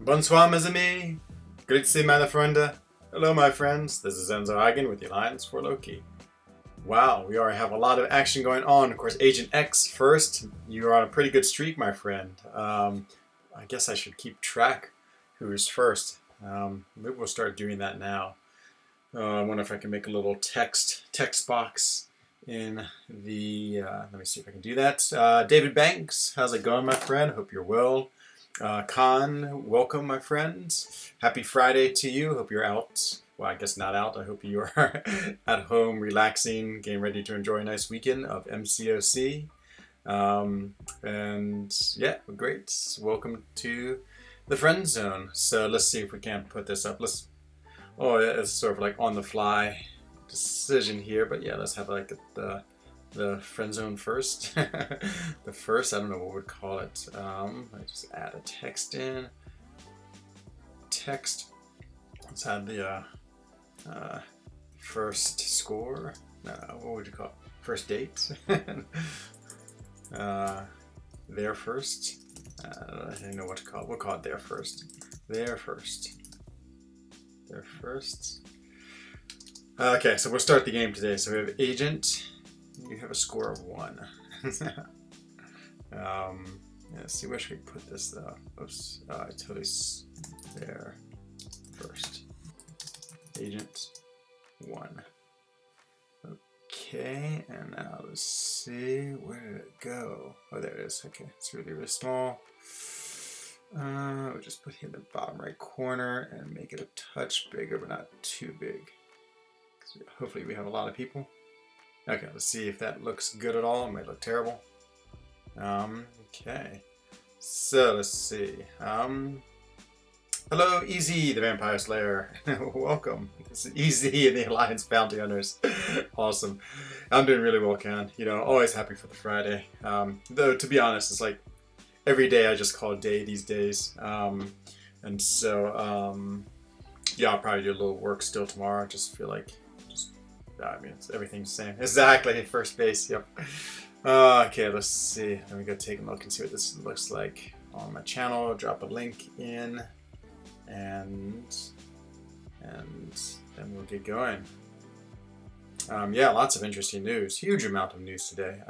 Bonsoir, mes amis. Grüezi, meine Freunde. Hello, my friends. This is frENZOne with the Alliance for Loki. Wow, we already have a lot of action going on. Of course, Agent X first. You're on a pretty good streak, my friend. I guess I should keep track who's first. Maybe we'll start doing that now. I wonder if I can make a little text box in the... let me see if I can do that. David Banks, how's it going, my friend? Hope you're well. Khan, welcome, my friends. Happy Friday to you. Hope you're out. Well, I guess not out. I hope you are at home, relaxing, getting ready to enjoy a nice weekend of MCOC. And yeah, great. Welcome to the friend zone. So let's see if we can put this up. Oh, it's sort of like on the fly decision here, but yeah, let's have like the friend zone first. The first, I don't know what we'd call it. I just add a text in. Text. Let's add the first score. No, what would you call it? First date. There first. I don't know what to call it. We'll call it there first. There first. There first. Okay, so we'll start the game today. So we have Agent. You have a score of 1. Let's see, where should we put this though? Oops, I totally there first. Agent 1. Okay, and now let's see, where did it go? Oh, there it is. Okay, it's really, really small. We'll just put it in the bottom right corner and make it a touch bigger, but not too big. Hopefully we have a lot of people. Okay, let's see if that looks good at all. It might look terrible. Okay. So let's see. Hello, Easy, the Vampire Slayer. Welcome. This is Easy and the Alliance Bounty Hunters. Awesome. I'm doing really well, Ken. You know, always happy for the Friday. Though, to be honest, it's like every day I just call it day these days. And so, yeah, I'll probably do a little work still tomorrow. I just feel like, I mean, everything's the same. Exactly, first base, yep. Okay, let's see. Let me go take a look and see what this looks like on my channel. Drop a link in, and then we'll get going. Yeah, lots of interesting news. Huge amount of news today.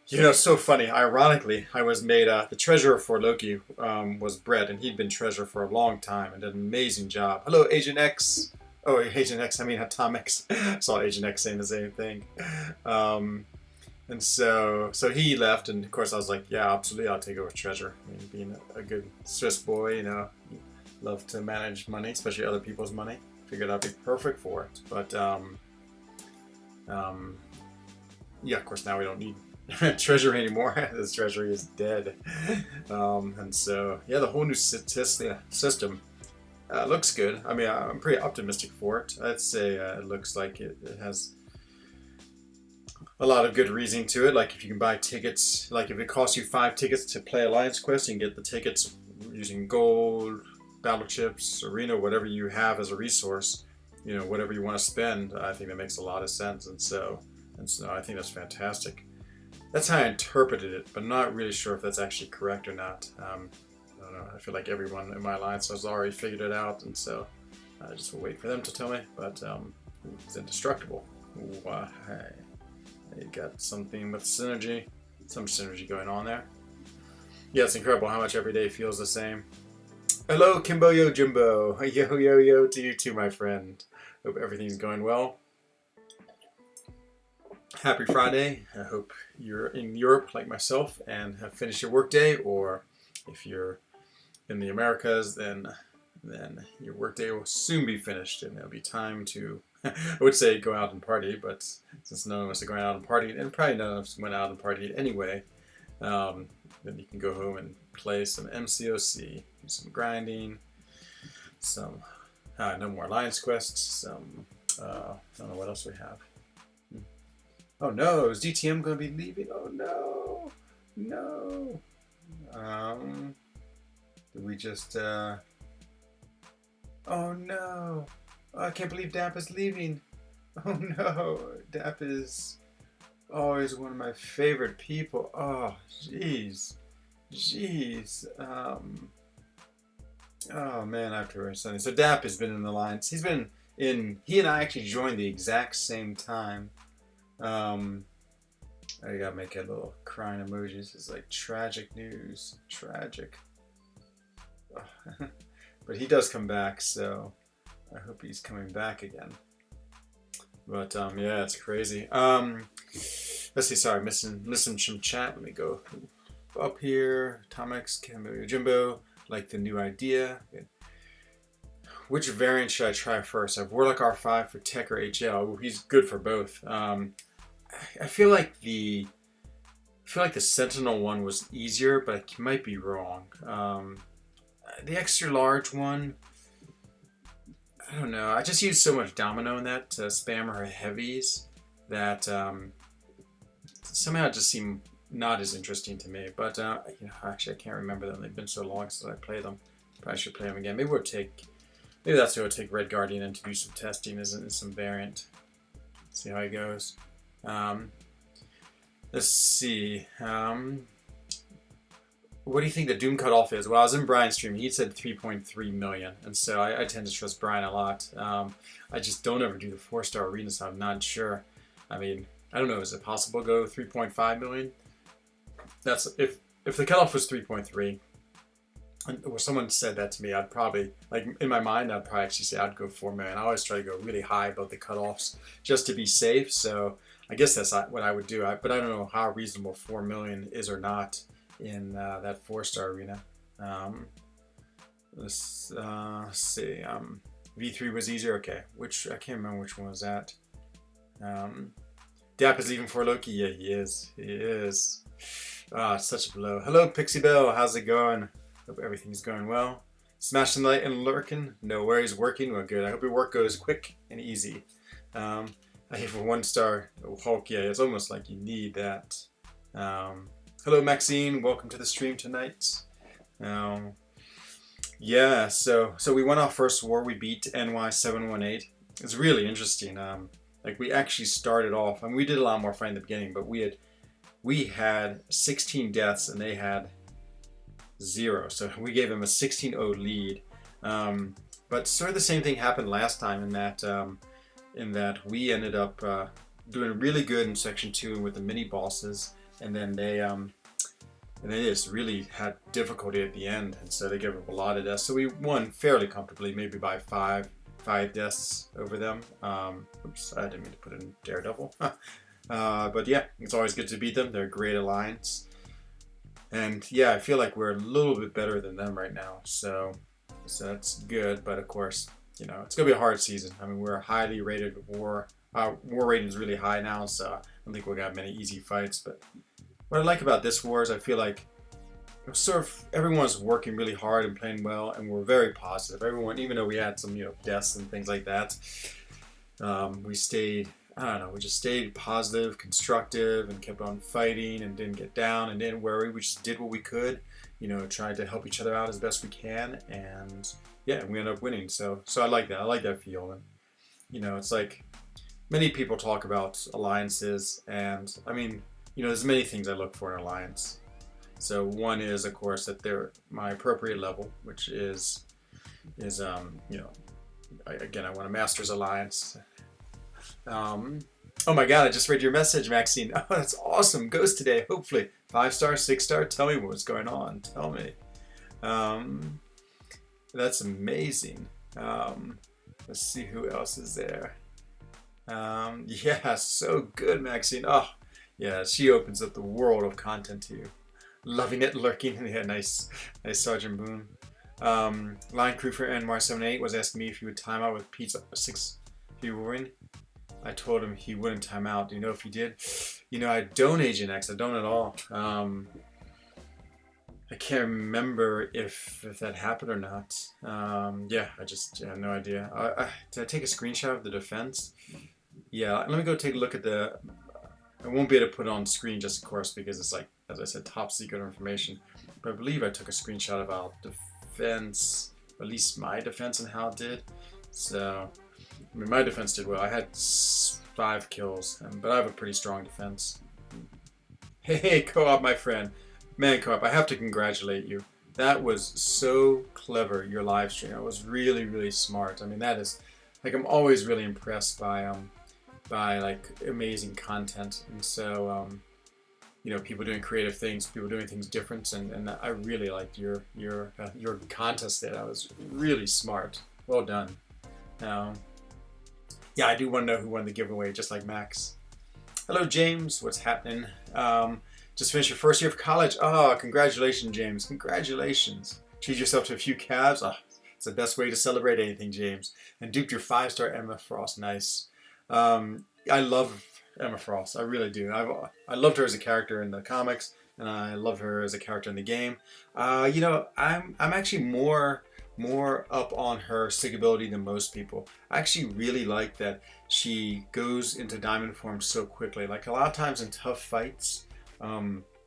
You know, it's so funny. Ironically, I was made the treasurer for Loki was Brett, and he'd been treasurer for a long time and did an amazing job. Hello, Agent X. Oh, Agent X, I mean Tom X. I saw Agent X saying the same thing. And so he left, and of course I was like, yeah, absolutely, I'll take over treasurer. I mean, being a good Swiss boy, you know, love to manage money, especially other people's money. Figured I'd be perfect for it. But, yeah, of course now we don't need treasury anymore. This treasury is dead. And so, yeah, the whole new system looks good. I mean, I'm pretty optimistic for it. I'd say it looks like it has a lot of good reasoning to it. Like if you can buy tickets, like if it costs you 5 tickets to play Alliance Quest, you can get the tickets using gold, battle chips, arena, whatever you have as a resource. You know, whatever you want to spend. I think that makes a lot of sense, and so I think that's fantastic. That's how I interpreted it, but I'm not really sure if that's actually correct or not. I don't know. I feel like everyone in my alliance has already figured it out, and so I just will wait for them to tell me. But it's indestructible. Why? You got something with synergy, some synergy going on there. Yeah, it's incredible how much every day feels the same. Hello, Kimbo Yo Jimbo. Yo to you too, my friend. Hope everything's going well. Happy Friday. I hope you're in Europe like myself and have finished your workday, or if you're in the Americas, then your workday will soon be finished and there'll be time to, I would say go out and party, but since none of us are going out and partying, and probably none of us went out and partied anyway, then you can go home and play some MCOC, do some grinding, some, no more Alliance quests, some, I don't know what else we have. Oh no, is DTM going to be leaving? Oh no, no. Did we just, oh no. Oh, I can't believe Dap is leaving. Oh no, Dap is always one of my favorite people. Oh, jeez. Oh man, after Sunday. So Dap has been in the alliance. He's been in. He and I actually joined the exact same time. Um, I gotta make a little crying emojis. It's like tragic news. Tragic. Oh. But he does come back, so I hope he's coming back again. But yeah, it's crazy. Let's see. Sorry, missing some chat. Let me go up here. Tomix, Cambo, Jimbo. Like the new idea. Which variant should I try first? I have Warlock R5 for Tech or HL. Ooh, he's good for both. I feel like the Sentinel one was easier, but I might be wrong. The extra large one, I don't know. I just use so much Domino in that to spam her heavies that somehow it just seemed not as interesting to me. But you know, actually, I can't remember them. They've been so long since I played them. Probably should play them again. Maybe that's what we'll take Red Guardian in to do some testing as some variant. See how he goes. Let's see. What do you think the Doom cutoff is? Well, I was in Brian's stream. He said 3.3 million, and so I tend to trust Brian a lot. I just don't ever do the 4-star arena, so I'm not sure. I mean, I don't know. Is it possible to go 3.5 million? That's if the cutoff was 3.3. Or someone said that to me, I'd probably, like in my mind, I'd probably actually say I'd go 4 million. I always try to go really high above the cutoffs just to be safe. So I guess that's what I would do. But I don't know how reasonable 4 million is or not in that 4-star arena. Let's see. V3 was easier. Okay, I can't remember which one was that. Dap is even for Loki. Yeah, he is. He is. Ah, it's such a blow. Hello, Pixie Bell. How's it going? Hope everything's going well. Smashing light and lurking. No worries, working. Well, good. I hope your work goes quick and easy. I have a 1-star Hulk. Yeah, it's almost like you need that. Hello, Maxine. Welcome to the stream tonight. Yeah, so we won our first war. We beat NY718. It's really interesting. Like we actually started off, and we did a lot more fighting in the beginning, but we had 16 deaths and they had 0. So we gave them a 16-0 lead. But sort of the same thing happened last time in that we ended up doing really good in section 2 with the mini bosses, and then they just really had difficulty at the end, and so they gave up a lot of deaths. So we won fairly comfortably, maybe by five deaths over them. Oops, I didn't mean to put in Daredevil. But yeah, it's always good to beat them. They're a great alliance. And yeah, I feel like we're a little bit better than them right now. So that's good. But of course, you know, it's going to be a hard season. I mean, we're a highly rated war. Our war rating is really high now, so I don't think we'll have many easy fights. But what I like about this war is I feel like sort of everyone's working really hard and playing well, and we're very positive. Everyone, even though we had some, you know, deaths and things like that, we stayed, I don't know, we just stayed positive, constructive, and kept on fighting and didn't get down and didn't worry. We just did what we could, you know, tried to help each other out as best we can, and yeah, we ended up winning. So I like that. I like that feel. And you know, it's like many people talk about alliances, and I mean, you know, there's many things I look for in an alliance. So one is, of course, that they're my appropriate level, which is you know, I want a Masters Alliance. Oh my God, I just read your message, Maxine. Oh, that's awesome. Goes today, hopefully. 5-star, 6-star. Tell me what's going on. Tell me. That's amazing. Let's see who else is there. Yeah, so good, Maxine. Oh, yeah, she opens up the world of content to you. Loving it, lurking. Yeah, nice Sergeant Boone. Line crew for NY78 was asking me if he would time out with Pete's 6 if he would win. I told him he wouldn't time out. Do you know if he did? You know, I don't, Agent X. I don't at all. I can't remember if that happened or not. Yeah, I have no idea. Did I take a screenshot of the defense? Yeah, let me go take a look at the... I won't be able to put it on screen just, of course, because it's like, as I said, top secret information. But I believe I took a screenshot of our defense, at least my defense and how it did. So, I mean, my defense did well. I had 5 kills, but I have a pretty strong defense. Hey, Co-op, my friend. Man, Co-op, I have to congratulate you. That was so clever, your live stream. It was really, really smart. I mean, that is, like, I'm always really impressed by like amazing content. And so, you know, people doing creative things, people doing things different, and I really liked your contest there. That was really smart. Well done. Now, yeah, I do want to know who won the giveaway, just like Max. Hello, James. What's happening? Just finished your first year of college. Oh, congratulations, James. Congratulations. Treat yourself to a few calves. Oh, it's the best way to celebrate anything, James. And duped your 5-star Emma Frost. Nice. I love Emma Frost. I really do. I loved her as a character in the comics, and I love her as a character in the game. You know, I'm actually more up on her sig ability than most people. I actually really like that she goes into diamond form so quickly. Like a lot of times in tough fights,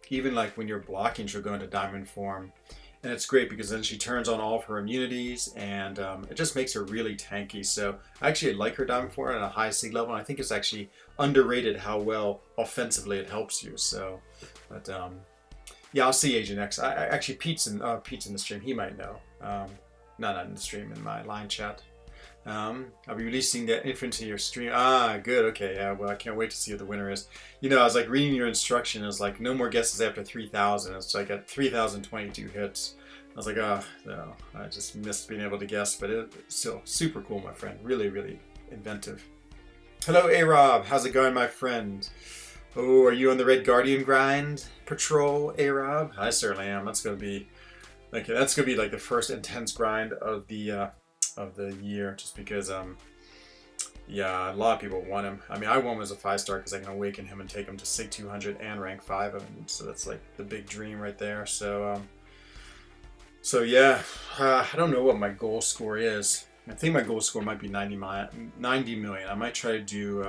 even like when you're blocking, she'll go into diamond form, and it's great because then she turns on all of her immunities, and it just makes her really tanky. So I actually like her diamond form at a high sig level, and I think it's actually underrated how well offensively it helps you. So, but yeah, I'll see Agent X. I actually Pete's in the stream. He might know. Not in the stream, in my line chat. I'll be releasing that info into your stream. Ah, good. Okay, yeah. Well, I can't wait to see what the winner is. You know, I was like reading your instruction. It was like no more guesses after 3,000. It's like at 3,022 hits. I was like, oh no, I just missed being able to guess. But it's still super cool, my friend. Really, really inventive. Hello, A-Rob. How's it going, my friend? Oh, are you on the Red Guardian grind patrol, A-Rob? I certainly am. That's gonna be like the first intense grind of the year, just because yeah, a lot of people want him. I mean, I want him as a 5-star because I can awaken him and take him to Sig 200 and rank 5 of him. So that's like the big dream right there. So yeah, I don't know what my goal score is. I think my goal score might be 90 million. I might try to do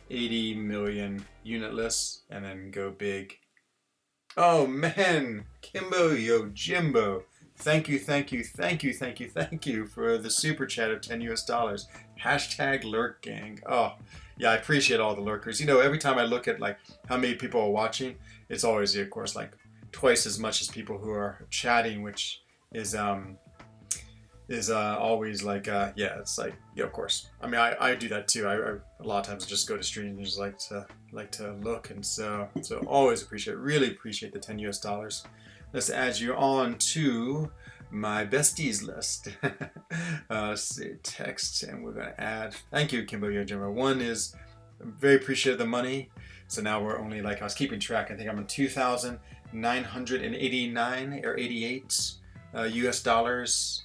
80 million unitless and then go big. Oh man, Kimbo Yo Jimbo. Thank you for the super chat of $10 US. Hashtag lurk gang. Oh, yeah, I appreciate all the lurkers. You know, every time I look at like how many people are watching, it's always, of course, like twice as much as people who are chatting, which is always like, yeah, it's like, yeah, of course. I mean, I do that too. I a lot of times I just go to streams and just like to look, and so always really appreciate the $10 US. Let's add you on to my besties list. Let's see, text, and we're gonna add. Thank you, Kimbo Yojima. One is very appreciative of the money. So now we're only like, I was keeping track. I think I'm on 2,989 or 88 US dollars.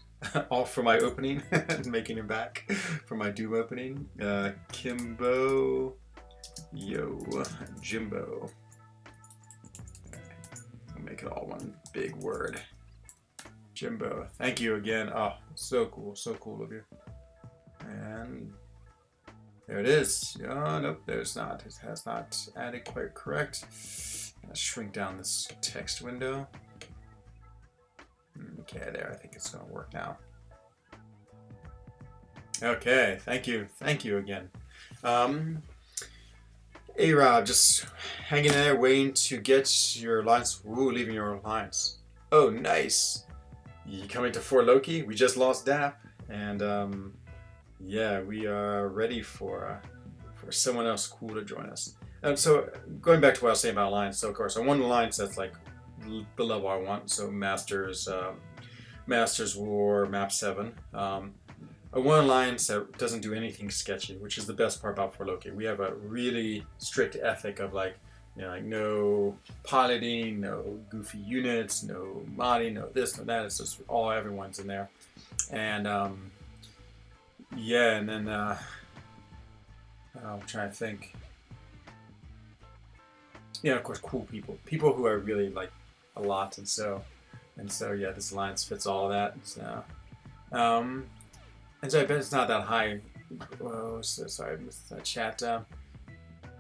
All for my opening, making it back for my Doom opening. Kimbo Yo Jimbo. I'll make it all one big word. Jimbo. Thank you again. Oh, so cool of you. And there it is. Oh, nope, there's not. It has not added quite correct. Let's shrink down this text window. Okay, there, I think it's gonna work now. Okay, thank you again. A-Rob, just hanging there, waiting to get your lines. Ooh, leaving your lines. Oh, nice. You coming to Fort Loki? We just lost Dap, and yeah, we are ready for someone else cool to join us. So going back to what I was saying about lines, so of course I want the lines that's like the level I want. So Masters War, Map 7. I want alliance that doesn't do anything sketchy, which is the best part about For Loki. We have a really strict ethic of like, you know, like no piloting, no goofy units, no modding, no this, no that. It's just everyone's in there. And yeah, and then I'm trying to think. Yeah, of course, cool people who I really like a lot, and so yeah, this alliance fits all of that. So, and so I bet it's not that high. Whoa, so sorry, I missed that chat.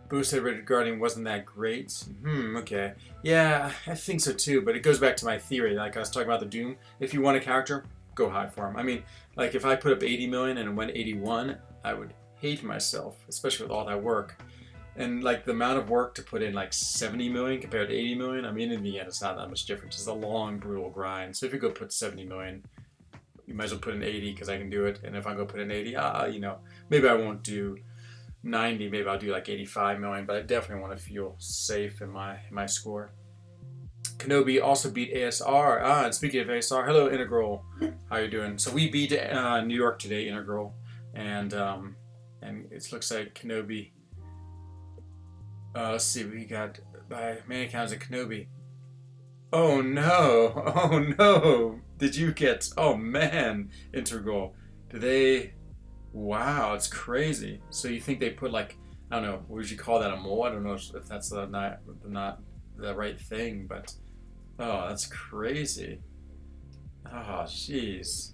Boosted Red Guardian wasn't that great. Okay. Yeah, I think so too, but it goes back to my theory. Like I was talking about the Doom. If you want a character, go high for him. I mean, like if I put up 80 million and it went 81, I would hate myself, especially with all that work. And like the amount of work to put in like 70 million compared to 80 million, I mean, in the end, it's not that much difference. It's a long, brutal grind. So if you go put 70 million, you might as well put in 80 because I can do it. And if I go put in 80, you know, maybe I won't do 90, maybe I'll do like 85 million, but I definitely want to feel safe in my score. Kenobi also beat ASR. And speaking of ASR, hello Integral, how you doing? So we beat New York today, Integral, and it looks like Kenobi. Let's see, we got by many accounts of Kenobi. Oh no! Oh no! Did you get? Oh man, Integral. Did they? Wow, it's crazy. So you think they put like, I don't know, what would you call that, a mole? I don't know if that's not the right thing, but oh, that's crazy. Oh, jeez.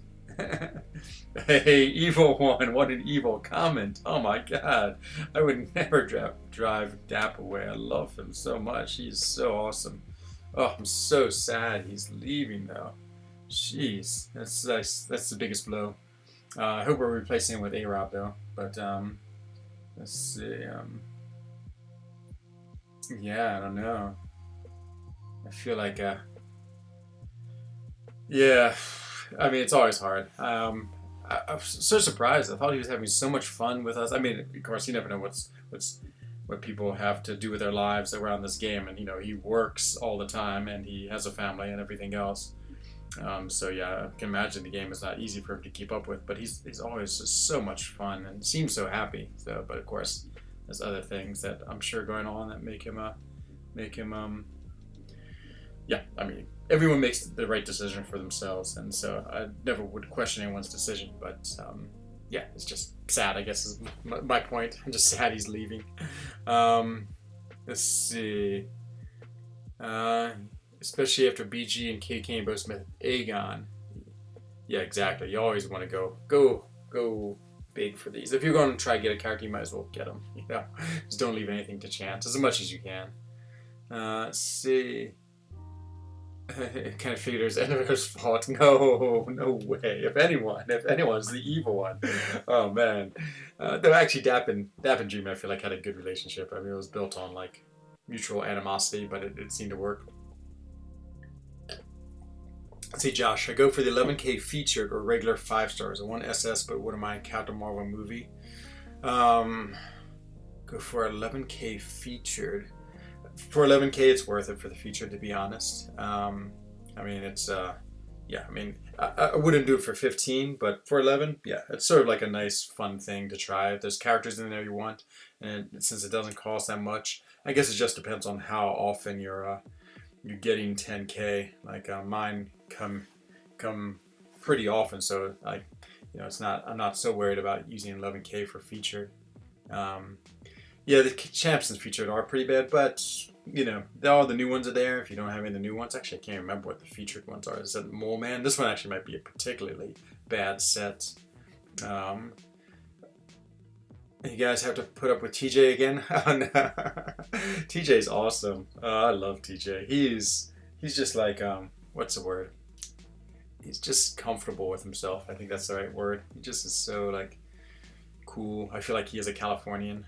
Hey, evil one, what an evil comment. Oh my god. I would never drive Dap away. I love him so much. He's so awesome. Oh, I'm so sad he's leaving though. Jeez, that's the biggest blow. I hope we're replacing him with A-Rob though. But let's see. Yeah, I don't know. I feel like yeah. I mean, it's always hard. I was so surprised. I thought he was having so much fun with us. I mean, of course, you never know what people have to do with their lives around this game, and you know, he works all the time, and he has a family and everything else. So yeah, I can imagine the game is not easy for him to keep up with, but he's always just so much fun and seems so happy. So, but of course, there's other things that I'm sure going on that make him yeah. I mean, everyone makes the right decision for themselves, and so I never would question anyone's decision. But yeah, it's just sad, I guess, is my point. I'm just sad he's leaving. Let's see. Especially after BG and KK both met Aegon. Yeah, exactly. You always want to go big for these. If you're going to try to get a character, you might as well get them. You know, just don't leave anything to chance as much as you can. Let's see. Kind of figures Ender's fault. No way. If anyone's the evil one. Oh man. Though actually, Dap and Dream, I feel like had a good relationship. I mean, it was built on like mutual animosity, but it seemed to work. Let's see, Josh. I go for the 11K featured or regular 5 stars. I want SS, but wouldn't mind Captain Marvel movie. Go for 11K featured. For 11K, it's worth it for the feature, to be honest. I mean, it's yeah. I mean, I wouldn't do it for 15, but for 11, yeah, it's sort of like a nice, fun thing to try. If there's characters in there you want, and since it doesn't cost that much, I guess it just depends on how often you're getting 10K. Like mine come pretty often, so like, you know, I'm not so worried about using 11K for featured. Yeah, the champs featured are pretty bad, but you know, all the new ones are there. If you don't have any of the new ones, actually, I can't remember what the featured ones are. Is it Mole Man? This one actually might be a particularly bad set. You guys have to put up with TJ again. Oh, no. TJ's awesome. I love TJ. He's just like what's the word? He's just comfortable with himself. I think that's the right word. He just is so like cool. I feel like he is a Californian.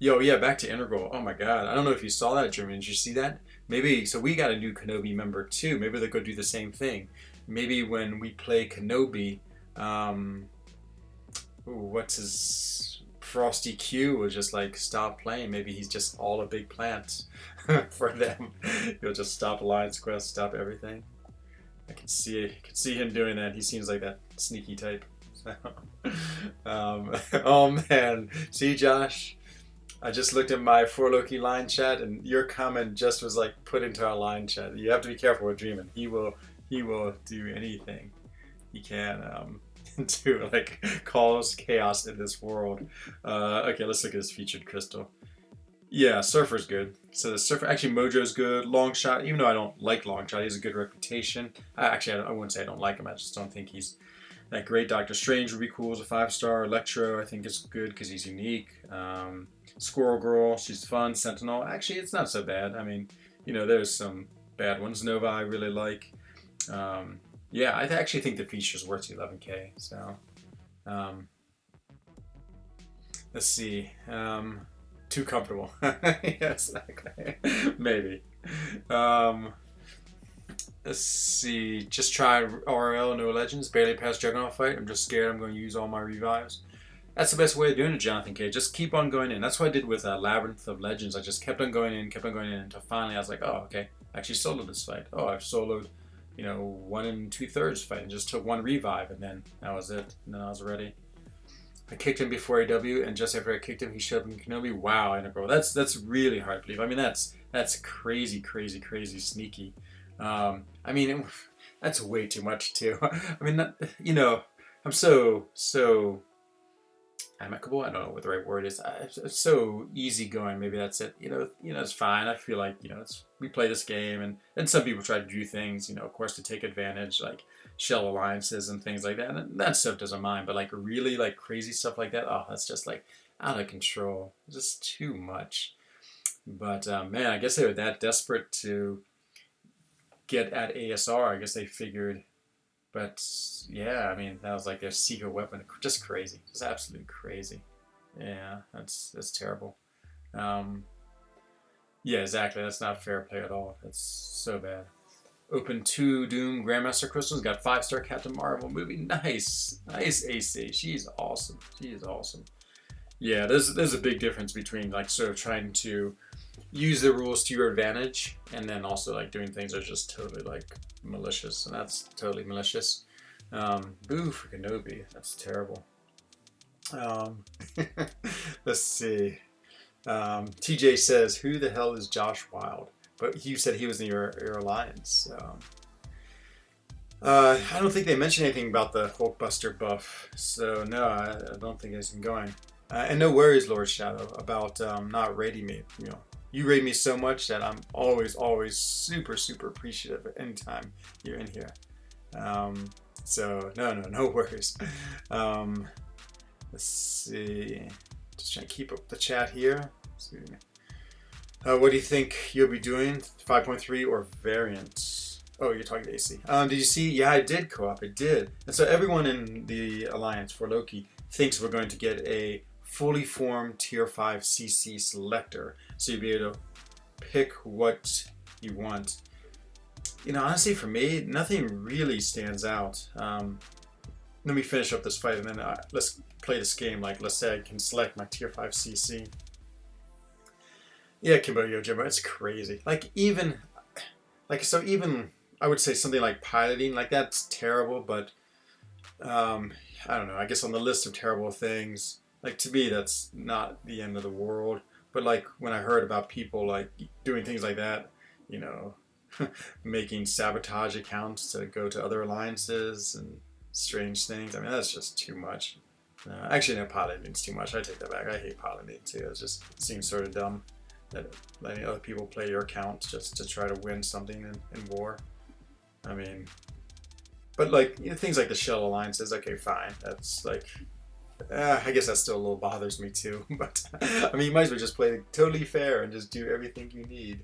Yo, yeah, back to Integral. Oh my god. I don't know if you saw that, German. Did you see that? Maybe, so we got a new Kenobi member too. Maybe they'll go do the same thing. Maybe when we play Kenobi, what's his Frosty Q will just like stop playing. Maybe he's just all a big plant for them. He'll just stop Alliance Quest, stop everything. I can see him doing that. He seems like that sneaky type. So, oh man, see Josh, I just looked at my For Loki line chat, and your comment just was like put into our line chat. You have to be careful with Dreamin'. He will do anything he can to like cause chaos in this world. Okay, let's look at this featured crystal. Yeah, Surfer's good. So the Surfer, actually Mojo's good. Longshot, even though I don't like Longshot, he has a good reputation. Actually, I wouldn't say I don't like him. I just don't think he's that great. Doctor Strange would be cool as a 5-star. Electro, I think, is good because he's unique. Squirrel Girl, she's fun. Sentinel, actually, it's not so bad. I mean, you know, there's some bad ones. Nova, I really like. Yeah, I actually think the feature's worth 11K. So, let's see. Too comfortable. Yes, exactly. Maybe. Um, let's see. Just try RL, no legends. Barely passed Juggernaut fight. I'm just scared I'm going to use all my revives. That's the best way of doing it, Jonathan K. Just keep on going in. That's what I did with Labyrinth of Legends. I just kept on going in, until finally I was like, oh, okay. I actually soloed this fight. Oh, I've soloed, 1 2/3 fight and just took 1 revive, and then that was it. And then I was ready. I kicked him before AW, and just after I kicked him, he showed up in Kenobi. Wow, Integral. That's really hard to believe. I mean, that's crazy, crazy, crazy sneaky. I mean, that's way too much too. I mean, I'm so amicable. I don't know what the right word is. It's so easygoing. Maybe that's it. It's fine. I feel like we play this game, and some people try to do things. Of course, to take advantage, like shell alliances and things like that. And that stuff doesn't mind. But like really like crazy stuff like that. Oh, that's just like out of control. Just too much. But man, I guess they were that desperate to get at ASR. I guess they figured. But yeah, I mean, that was like their secret weapon. Just crazy. Just absolutely crazy. Yeah, that's terrible. Yeah, exactly. That's not fair play at all. That's so bad. Open 2 Doom Grandmaster crystals. Got 5-star Captain Marvel movie. Nice AC. She's awesome. She is awesome. Yeah, there's a big difference between like sort of trying to use the rules to your advantage and then also like doing things that are just totally like malicious, and that's totally malicious. Boo for Kenobi. That's terrible. Let's see. TJ says, who the hell is Josh Wild? But you said he was in your alliance. I don't think they mentioned anything about the Hulkbuster buff, so no, I don't think it's going. And no worries, Lord Shadow, about not raiding me. You raid me so much that I'm always super, super appreciative anytime you're in here. So no worries. Let's see. Just trying to keep up the chat here. Excuse me. What do you think you'll be doing? 5.3 or variant? Oh, you're talking to AC. Did you see? Yeah, I did co-op. It did. And so everyone in the alliance for Loki thinks we're going to get a fully formed tier 5 CC selector. So you'll be able to pick what you want. Honestly, for me, nothing really stands out. Let me finish up this fight and then let's play this game. Like, let's say I can select my tier 5 CC. Yeah, Kimbo Yojimbo, it's crazy. Even I would say something like piloting, like that's terrible, but I don't know, I guess on the list of terrible things, like to me that's not the end of the world. But like when I heard about people like doing things like that, making sabotage accounts to go to other alliances and strange things, I mean that's just too much. Actually, no, piloting's too much. I take that back. I hate piloting too. It seems sort of dumb that letting other people play your account just to try to win something in war. I mean, but like things like the shell alliances, okay, fine. That's like, I guess that still a little bothers me too. But I mean, you might as well just play totally fair and just do everything you need.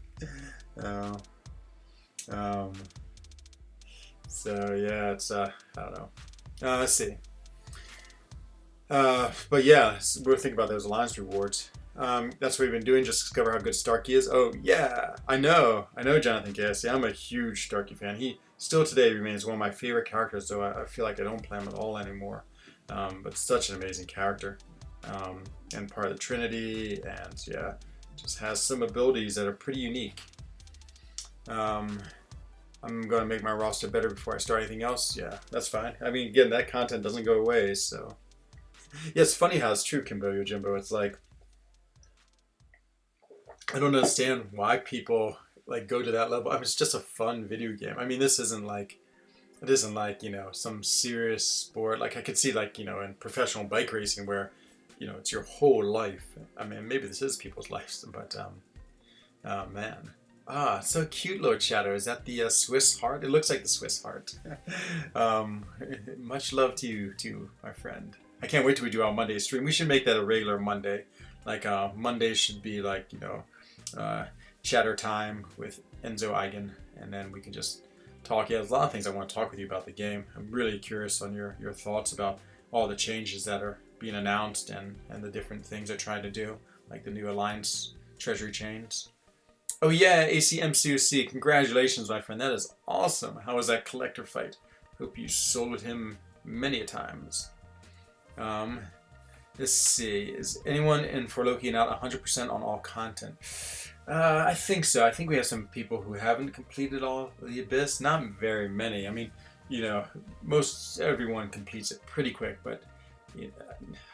So yeah, it's I don't know. Let's see. But yeah, we're thinking about those alliance rewards. That's what we've been doing, just discover how good Starkey is. Oh yeah, I know Jonathan Cassie. I'm a huge Starkey fan. He still today remains one of my favorite characters, though I feel like I don't play him at all anymore. But such an amazing character, and part of the Trinity, and yeah, just has some abilities that are pretty unique. I'm going to make my roster better before I start anything else. Yeah, that's fine. I mean, again, that content doesn't go away, so. Yeah, it's funny how it's true, Kimbo Yojimbo. It's like, I don't understand why people like go to that level. I mean, it's just a fun video game. I mean, it isn't like, some serious sport. Like I could see like, in professional bike racing where, it's your whole life. I mean, maybe this is people's lives, but, oh man. Ah, so cute, Lord Shadow. Is that the Swiss heart? It looks like the Swiss heart. Much love to you too, my friend. I can't wait till we do our Monday stream. We should make that a regular Monday. Like Mondays should be like, chatter time with Enzo Eigen, and then we can just talk. Yeah, there's a lot of things I want to talk with you about the game. I'm really curious on your thoughts about all the changes that are being announced and the different things they're trying to do. like the new Alliance treasury chains. Oh yeah, ACMCOC, congratulations, my friend. That is awesome. How was that collector fight? Hope you sold him many a times. Let's see. Is anyone in For Loki not 100% on all content? I think so. I think we have some people who haven't completed all of the Abyss. Not very many. I mean, you know, most everyone completes it pretty quick, but you know,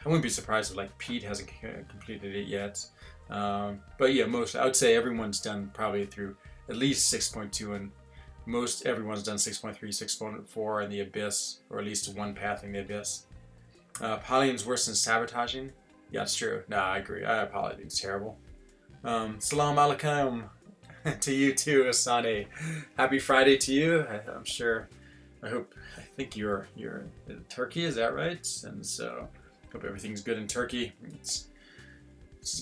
I wouldn't be surprised if like Pete hasn't completed it yet. But yeah, I would say everyone's done probably through at least 6.2, and most everyone's done 6.3, 6.4 in the Abyss, or at least one path in the Abyss. Polyon's worse than sabotaging? Yeah, it's true. No, I agree. Polyon's terrible. Salam alaikum to you too, Asani. Happy Friday to you. I'm sure. I think you're in Turkey. Is that right? And so, hope everything's good in Turkey. It's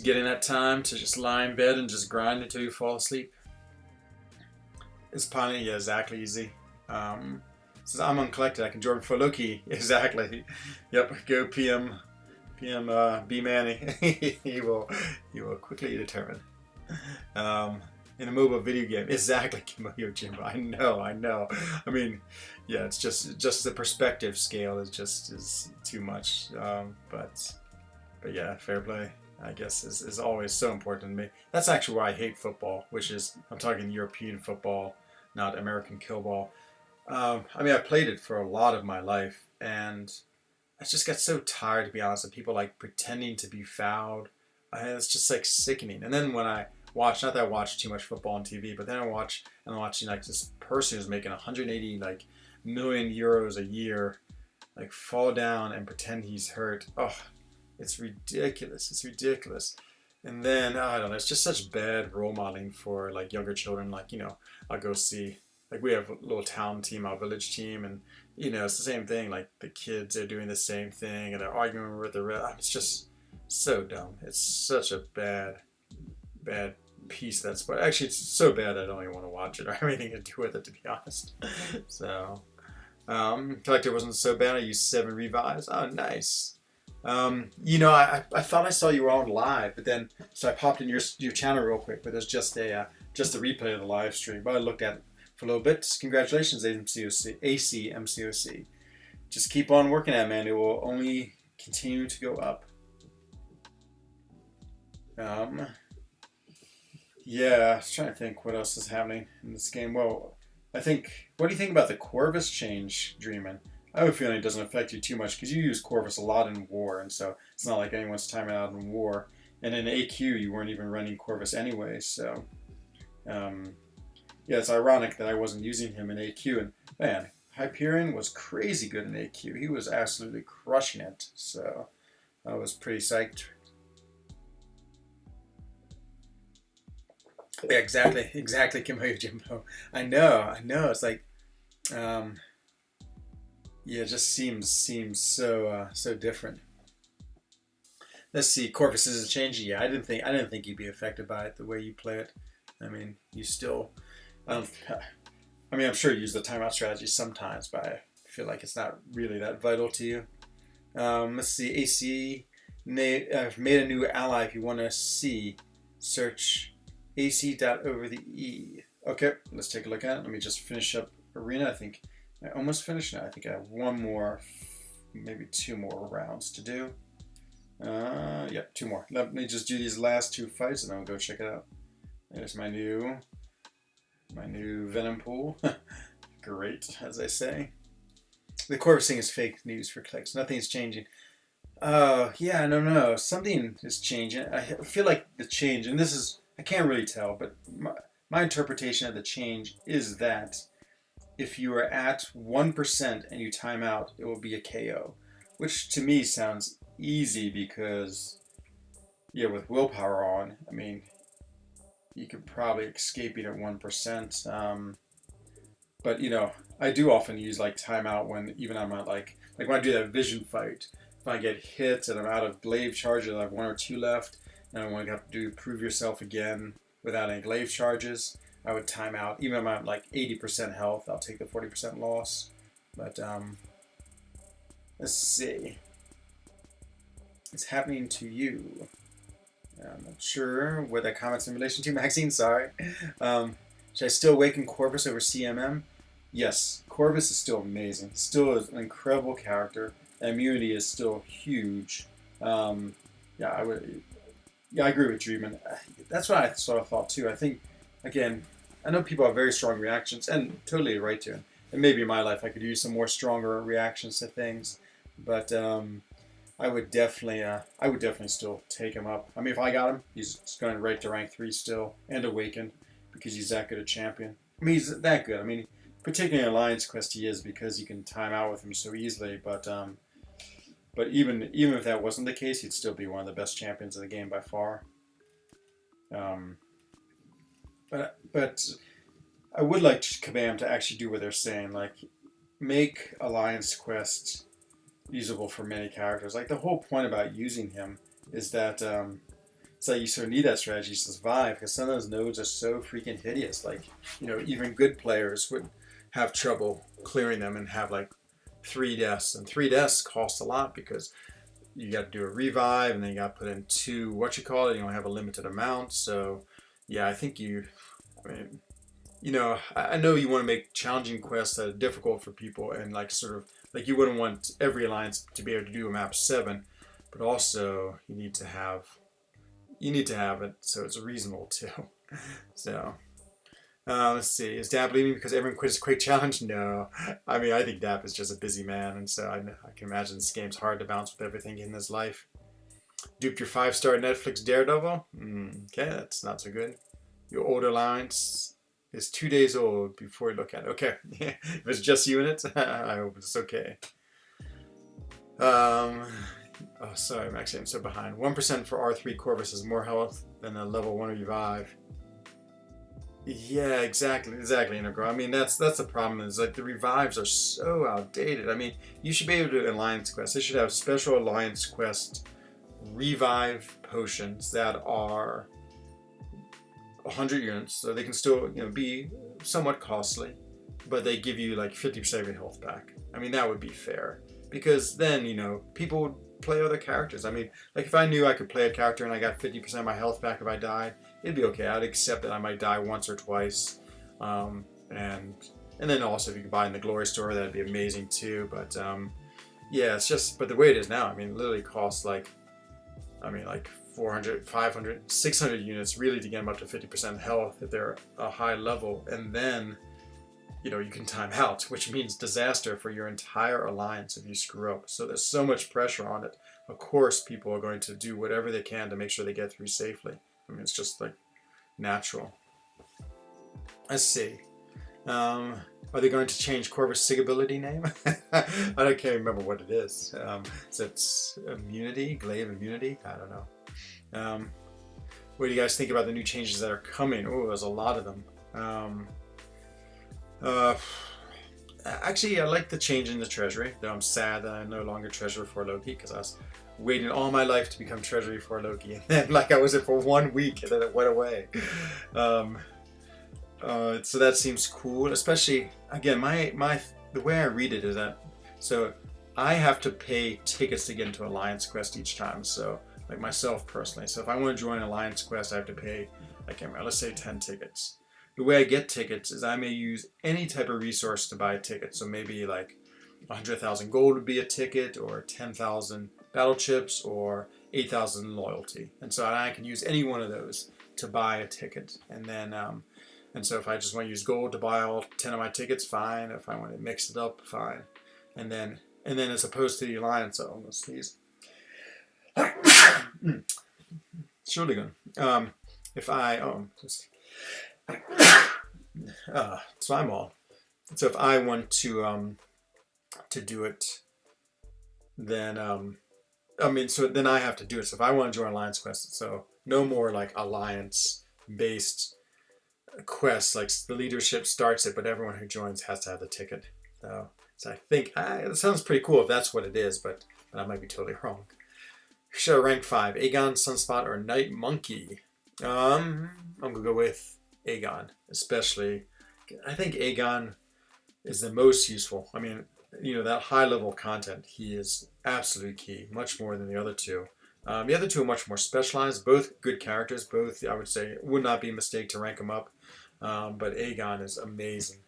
getting that time to just lie in bed and just grind until you fall asleep. It's Pani, yeah, exactly, easy. Says I'm uncollected. I can join for Loki. Exactly. Yep. Go PM B Manny. he will quickly determine. In a mobile video game, exactly, Kimoyo Jimbo. I know. I mean, yeah, it's just the perspective scale is too much. But yeah, fair play, I guess, is always so important to me. That's actually why I hate football, which is, I'm talking European football, not American kickball. I mean, I played it for a lot of my life, and I just got so tired, to be honest, of people like pretending to be fouled. It's just like sickening. And then when I watch, not that I watch too much football on TV, but then I'm watching like this person who's making 180 million euros a year, like fall down and pretend he's hurt. Oh, it's ridiculous. It's ridiculous. And then I don't know. It's just such bad role modeling for like younger children. Like, you know, I'll go see, like, we have a little town team, our village team, and you know, it's the same thing. Like the kids are doing the same thing and they're arguing with the rest. It's just so dumb. It's such a bad piece of that sport. Actually, it's so bad I don't even want to watch it or have anything to do with it, to be honest. So, Collector wasn't so bad. I used 7 revives. Oh, nice. You know, I thought I saw you were on live, but then so I popped in your channel real quick. But there's just a replay of the live stream. But I looked at it for a little bit. Congratulations, ACMCOC. Just keep on working at it, man. It will only continue to go up. Yeah, I was trying to think what else is happening in this game. Well, what do you think about the Corvus change, Dreamin'? I have a feeling it doesn't affect you too much because you use Corvus a lot in war, and so it's not like anyone's timing out in war. And in AQ, you weren't even running Corvus anyway, so yeah, it's ironic that I wasn't using him in AQ. And man, Hyperion was crazy good in AQ. He was absolutely crushing it, so I was pretty psyched. Yeah, exactly, Kimoyo Jimbo. I know. It's like, yeah, it just seems so different. Let's see, Corvus is changing. Yeah, I didn't think you'd be affected by it the way you play it. I mean, you still, I'm sure you use the timeout strategy sometimes, but I feel like it's not really that vital to you. Let's see, AC. I've made a new ally. If you want to see, search AC.over-the-E. Okay, let's take a look at it. Let me just finish up Arena. I think I almost finished now. I think I have one more, maybe 2 more rounds to do. Yeah, 2 more. Let me just do these last 2 fights and then I'll go check it out. There's my new Venom pool. Great, as I say. The Corvus thing is fake news for clicks. Nothing's changing. Yeah, no. Something is changing. I feel like the change, and this is, I can't really tell, but my interpretation of the change is that if you are at 1% and you time out, it will be a KO. Which to me sounds easy because, yeah, with willpower on, I mean, you could probably escape it at 1%. But, you know, I do often use like timeout when even I'm at like when I do that vision fight. If I get hit and I'm out of glaive charges, I have 1 or 2 left, and I want to have to do prove yourself again without any glaive charges, I would time out. Even if I'm at like 80% health, I'll take the 40% loss. But let's see. It's happening to you. I'm not sure what that comment's in relation to, Maxine. Sorry. Should I still awaken Corvus over CMM? Yes, Corvus is still amazing. Still is an incredible character. Immunity is still huge. Yeah, I would. Yeah, I agree with Dreamin. That's what I sort of thought too. I think, again, I know people have very strong reactions, and totally right to it. And maybe in my life I could use some more stronger reactions to things, but I would definitely still take him up. I mean, if I got him, he's going right to rank 3 still, and awakened, because he's that good a champion. I mean, he's that good. I mean, particularly in Alliance Quest, he is, because you can time out with him so easily. But even if that wasn't the case, he'd still be one of the best champions in the game by far. But I would like Kabam to actually do what they're saying, like make Alliance Quest usable for many characters. Like the whole point about using him is that it's like you sort of need that strategy to survive, because some of those nodes are so freaking hideous. Like, even good players would have trouble clearing them and have like 3 deaths, and 3 deaths cost a lot because you got to do a revive and then you got to put in 2 you don't have a limited amount. So yeah, I think I know you want to make challenging quests that are difficult for people, and like sort of like you wouldn't want every alliance to be able to do a map 7, but also you need to have it so it's reasonable too. So let's see, is Dap leaving because everyone quits Quake Challenge? No, I mean, I think Dap is just a busy man, and so I can imagine this game's hard to balance with everything in his life. Duped your 5-star Netflix Daredevil? Okay, that's not so good. Your old alliance is 2 days old before you look at it. Okay, if it's just you in it, I hope it's okay. Oh, sorry, I'm so behind. 1% for R3 Corvus is more health than a level 1 revive. Yeah, exactly, Integral. I mean, that's the problem, is like the revives are so outdated. I mean, you should be able to do Alliance Quest. They should have special Alliance Quest revive potions that are 100 units, so they can still be somewhat costly, but they give you like 50% of your health back. I mean, that would be fair, because then people would play other characters. I mean, like if I knew I could play a character and I got 50% of my health back if I died, it'd be okay. I'd accept that I might die once or twice, and then also if you could buy in the Glory Store, that'd be amazing too. But yeah, it's just, but the way it is now, I mean, it literally costs like 400, 500, 600 units really to get them up to 50% health if they're a high level, and then you can time out, which means disaster for your entire alliance if you screw up. So there's so much pressure on it. Of course, people are going to do whatever they can to make sure they get through safely. I mean, it's just like natural. Let's see. Are they going to change Corvus' SIG ability name? I can't remember what it is. Is it immunity? Glaive immunity? I don't know. What do you guys think about the new changes that are coming? Oh, there's a lot of them. Actually, I like the change in the treasury, though I'm sad that I'm no longer treasurer for Loki, because I was waiting all my life to become treasury for Loki, and then I was it for 1 week and then it went away. So that seems cool, especially again the way I read it is that so I have to pay tickets to get into Alliance Quest each time. So like myself personally, so if I want to join Alliance Quest, I have to pay, I can't remember, let's say 10 tickets. The way I get tickets is I may use any type of resource to buy a ticket. So maybe like 100,000 gold would be a ticket, or 10,000 battle chips, or 8,000 loyalty. And so I can use any one of those to buy a ticket. And then, and so if I just want to use gold to buy all 10 of my tickets, fine. If I want to mix it up, fine. And then as opposed to the Alliance, oh, let's sneeze. Surely good. If I, so I'm all. So if I want to do it, then so then I have to do it. So if I want to join Alliance Quest, so no more like Alliance based quests, like the leadership starts it, but everyone who joins has to have the ticket. So I think it sounds pretty cool if that's what it is, but I might be totally wrong. Show rank 5, Aegon, Sunspot, or Night Monkey. I'm gonna go with Aegon, especially. I think Aegon is the most useful. I mean, that high level content, he is absolutely key, much more than the other two. The other two are much more specialized, both good characters, both I would say it would not be a mistake to rank them up. But Aegon is amazing.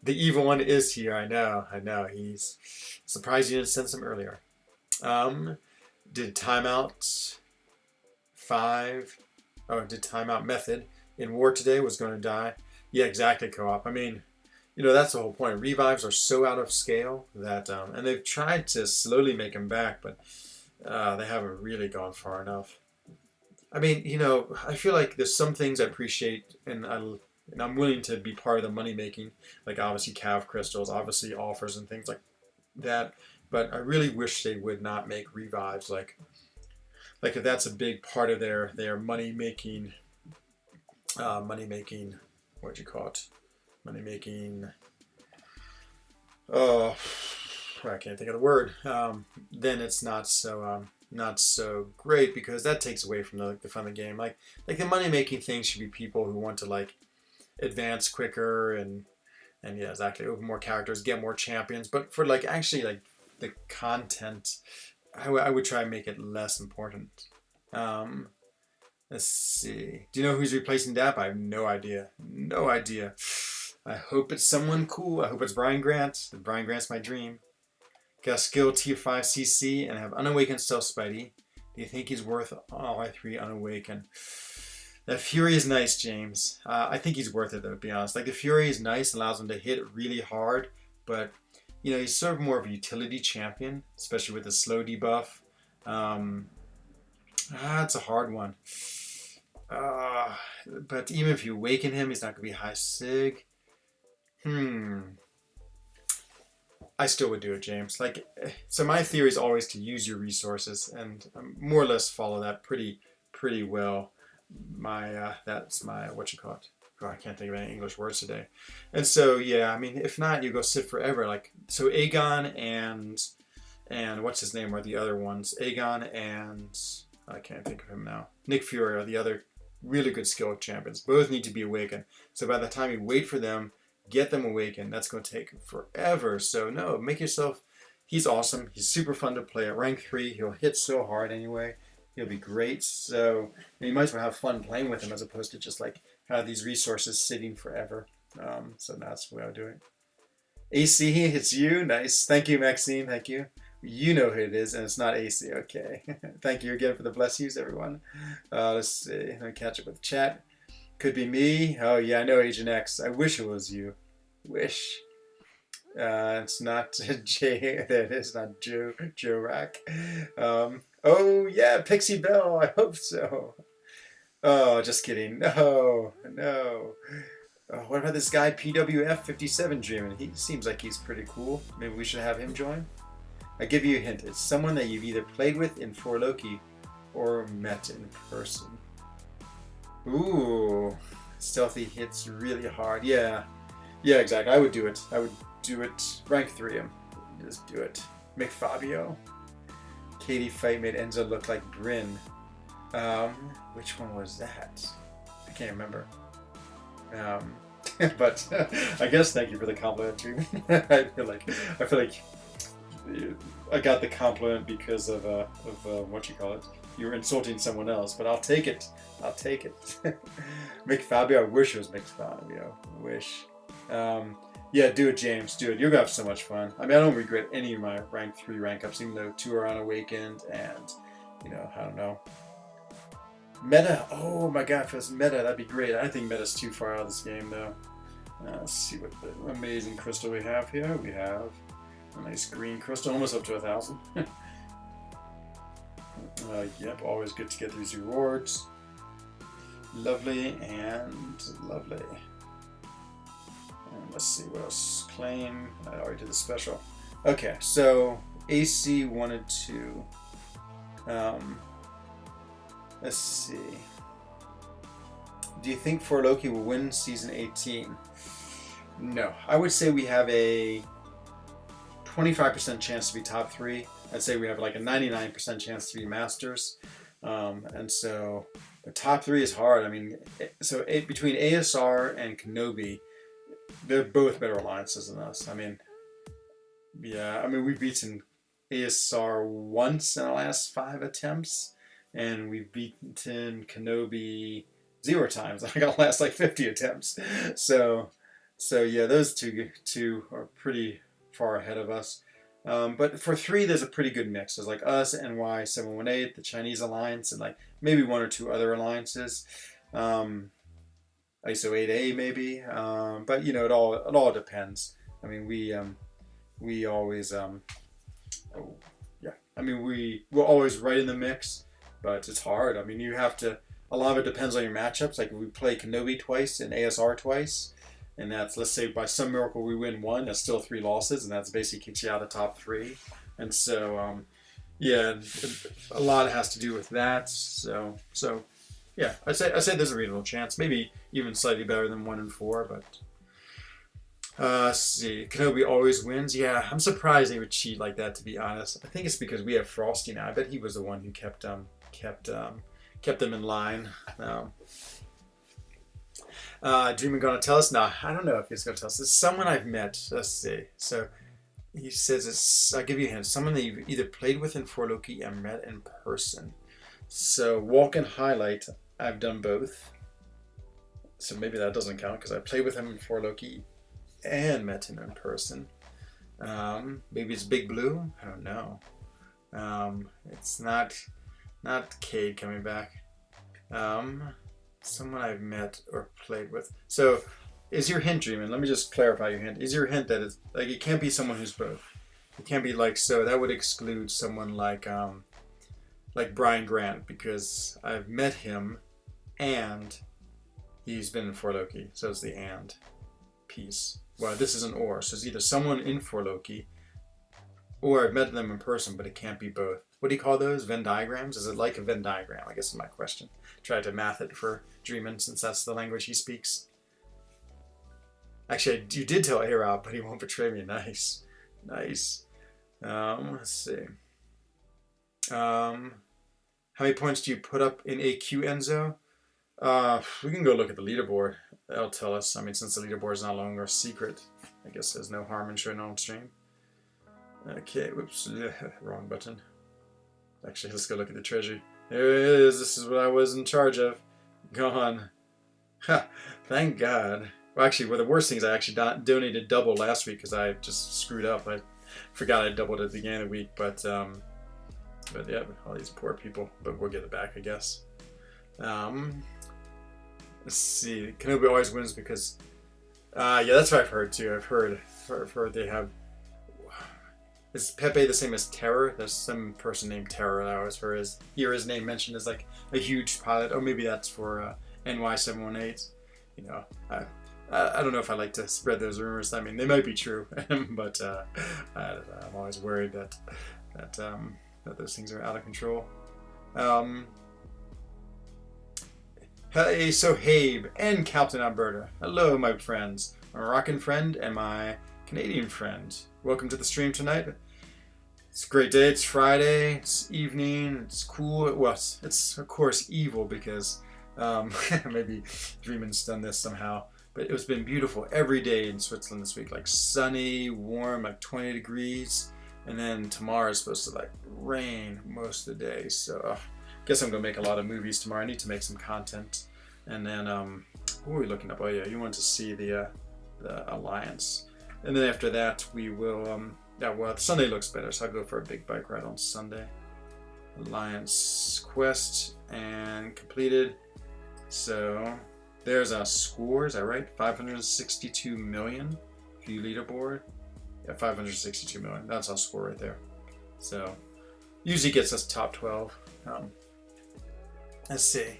The evil one is here, I know. He's surprised you didn't sense him earlier. Um, did timeout 5, did timeout method in war today was going to die. Yeah, exactly, co-op. I mean, that's the whole point. Revives are so out of scale that, and they've tried to slowly make them back, but they haven't really gone far enough. I mean, I feel like there's some things I appreciate, and I'm willing to be part of the money making, like obviously Cav crystals, obviously offers and things like that. But I really wish they would not make revives like if that's a big part of their money making, what'd you call it? Money making. Oh, I can't think of the word. Then it's not so great because that takes away from the fun of the game. Like the money making things should be people who want to like advance quicker and yeah, exactly, open more characters, get more champions. But for like actually like the content, I would try and make it less important. Um, let's see. Do you know who's replacing Dap? I have no idea. No idea. I hope it's someone cool. I hope it's Brian Grant. Brian Grant's my dream. Got skill T5 CC and have Unawakened Stealth Spidey. Do you think he's worth all three Unawakened? That Fury is nice, James. I think he's worth it, though, to be honest. Like, the Fury is nice, allows him to hit really hard, but, he's sort of more of a utility champion, especially with the slow debuff. It's a hard one. But even if you awaken him, he's not going to be high sig. I still would do it, James. Like, so my theory is always to use your resources, and more or less follow that pretty well. That's my what you call it. Oh, I can't think of any English words today. And so yeah, I mean, if not, you go sit forever. Like so, Aegon and what's his name are the other ones. Aegon and I can't think of him now. Nick Fury are the other really good skill champions. Both need to be awakened. So by the time you wait for them, get them awakened, that's going to take forever. So no, make yourself. He's awesome. He's super fun to play at rank 3. He'll hit so hard anyway. He'll be great. So you might as well have fun playing with him as opposed to just like have these resources sitting forever. So that's the way I would do it. AC, it's you. Nice. Thank you, Maxine. Thank you. You know who it is, and it's not AC. Okay. Thank you again for the bless yous, everyone. Let's see. Let me catch up with the chat. Could be me. Oh, yeah, I know Agent X. I wish it was you. Wish. It's not J. That is not Joe Rack. Oh, yeah, Pixie Bell. I hope so. Oh, just kidding. No. What about this guy, PWF57 Dreaming? He seems like he's pretty cool. Maybe we should have him join? I give you a hint. It's someone that you've either played with in For Loki or met in person. Ooh. Stealthy hits really hard. Yeah, exactly. I would do it. Rank 3 him. Just do it. McFabio. Katie Fight made Enzo look like Bryn. Which one was that? I can't remember. But I guess thank you for the compliment treatment. I feel like I got the compliment because of what you call it. You were insulting someone else, but I'll take it. McFabio, I wish it was McFabio. Wish. Yeah, do it, James. Do it. You're gonna have so much fun. I mean, I don't regret any of my rank 3 rank ups, even though 2 are unawakened, and I don't know. Meta. Oh my God, if it was meta, that'd be great. I think meta's too far out of this game, though. Let's see what the amazing crystal we have here. We have a nice green crystal, almost up to 1,000. Yep, always good to get these rewards. Lovely and lovely. And let's see what else. Claim. I already did the special. Okay, so AC wanted to. Let's see. Do you think For Loki will win season 18? No. I would say we have a 25% chance to be top 3. I'd say we have like a 99% chance to be masters. And so the top 3 is hard. I mean, so between ASR and Kenobi, they're both better alliances than us. I mean, yeah, we've beaten ASR once in the last 5 attempts, and we've beaten Kenobi 0 times. I got the last like 50 attempts. So, yeah, those two are pretty far ahead of us. But for 3, there's a pretty good mix. There's like us, NY718, the Chinese Alliance, and like maybe 1 or 2 other alliances. ISO 8A maybe. But it all depends. I mean, we always oh, yeah. I mean, we're always right in the mix, but it's hard. I mean, you have to. A lot of it depends on your matchups. Like if we play Kenobi twice and ASR twice, and that's, let's say by some miracle we win 1, that's still 3 losses, and that's basically kicks you out of the top 3. And so, yeah, a lot has to do with that. So yeah, I say there's a reasonable chance, maybe even slightly better than 1 and 4, but. Let's see. Kenobi always wins. Yeah, I'm surprised they would cheat like that. To be honest, I think it's because we have Frosty now. I bet he was the one who kept them in line. Dreamer gonna tell us? No, I don't know if he's gonna tell us. It's someone I've met. Let's see. So he says it's. I'll give you a hint. Someone that you've either played with in 4Loki and met in person. So walk and highlight. I've done both. So maybe that doesn't count because I played with him in 4Loki and met him in person. Maybe it's Big Blue. I don't know. It's not Cade coming back. Someone I've met or played with. So, is your hint, Dreamin'? Let me just clarify your hint. Is your hint that it's like it can't be someone who's both? It can't be like, so that would exclude someone like Brian Grant, because I've met him and he's been in 4Loki. So it's the and piece. Well, this is an or, so it's either someone in 4Loki or I've met them in person, but it can't be both. What do you call those? Venn diagrams? Is it like a Venn diagram? I guess is my question. Tried to math it for Dreamin' since that's the language he speaks. Actually, you did tell A-Rob, but he won't betray me. Nice. Let's see. How many points do you put up in AQ, Enzo? We can go look at the leaderboard. That'll tell us. I mean, since the leaderboard is no longer a secret, I guess there's no harm in showing on stream. Okay, whoops, wrong button. Actually, let's go look at the treasury. There it is. This is what I was in charge of. Gone. Ha! Thank God. Well, actually, the worst thing is I actually donated double last week because I just screwed up. I forgot I doubled at the beginning of the week, but yeah, all these poor people. But we'll get it back, I guess. Let's see. Kenobi always wins because, yeah, that's what I've heard too. I've heard they have. Is Pepe the same as Terror? There's some person named Terror that I always hear his name mentioned as like a huge pilot. Or maybe that's for NY718. You know, I don't know if I like to spread those rumors. I mean, they might be true, but I'm always worried that those things are out of control. Hey, so Habe and Captain Alberta. Hello, my friends. My Moroccan friend and my Canadian friend. Welcome to the stream tonight. It's a great day. It's Friday. It's evening. It's cool. Well, it's of course evil because maybe Dreamin's done this somehow. But it's been beautiful every day in Switzerland this week. Like sunny, warm, like 20 degrees. And then tomorrow is supposed to like rain most of the day. So guess I'm gonna make a lot of movies tomorrow. I need to make some content. And then what are we looking up? Oh yeah, you want to see the Alliance. And then after that we will yeah, well, Sunday looks better, so I'll go for a big bike ride on Sunday. Alliance quest and completed. So there's our score, is that right? 562 million view leaderboard. Yeah, 562 million. That's our score right there. So usually gets us top 12. Let's see.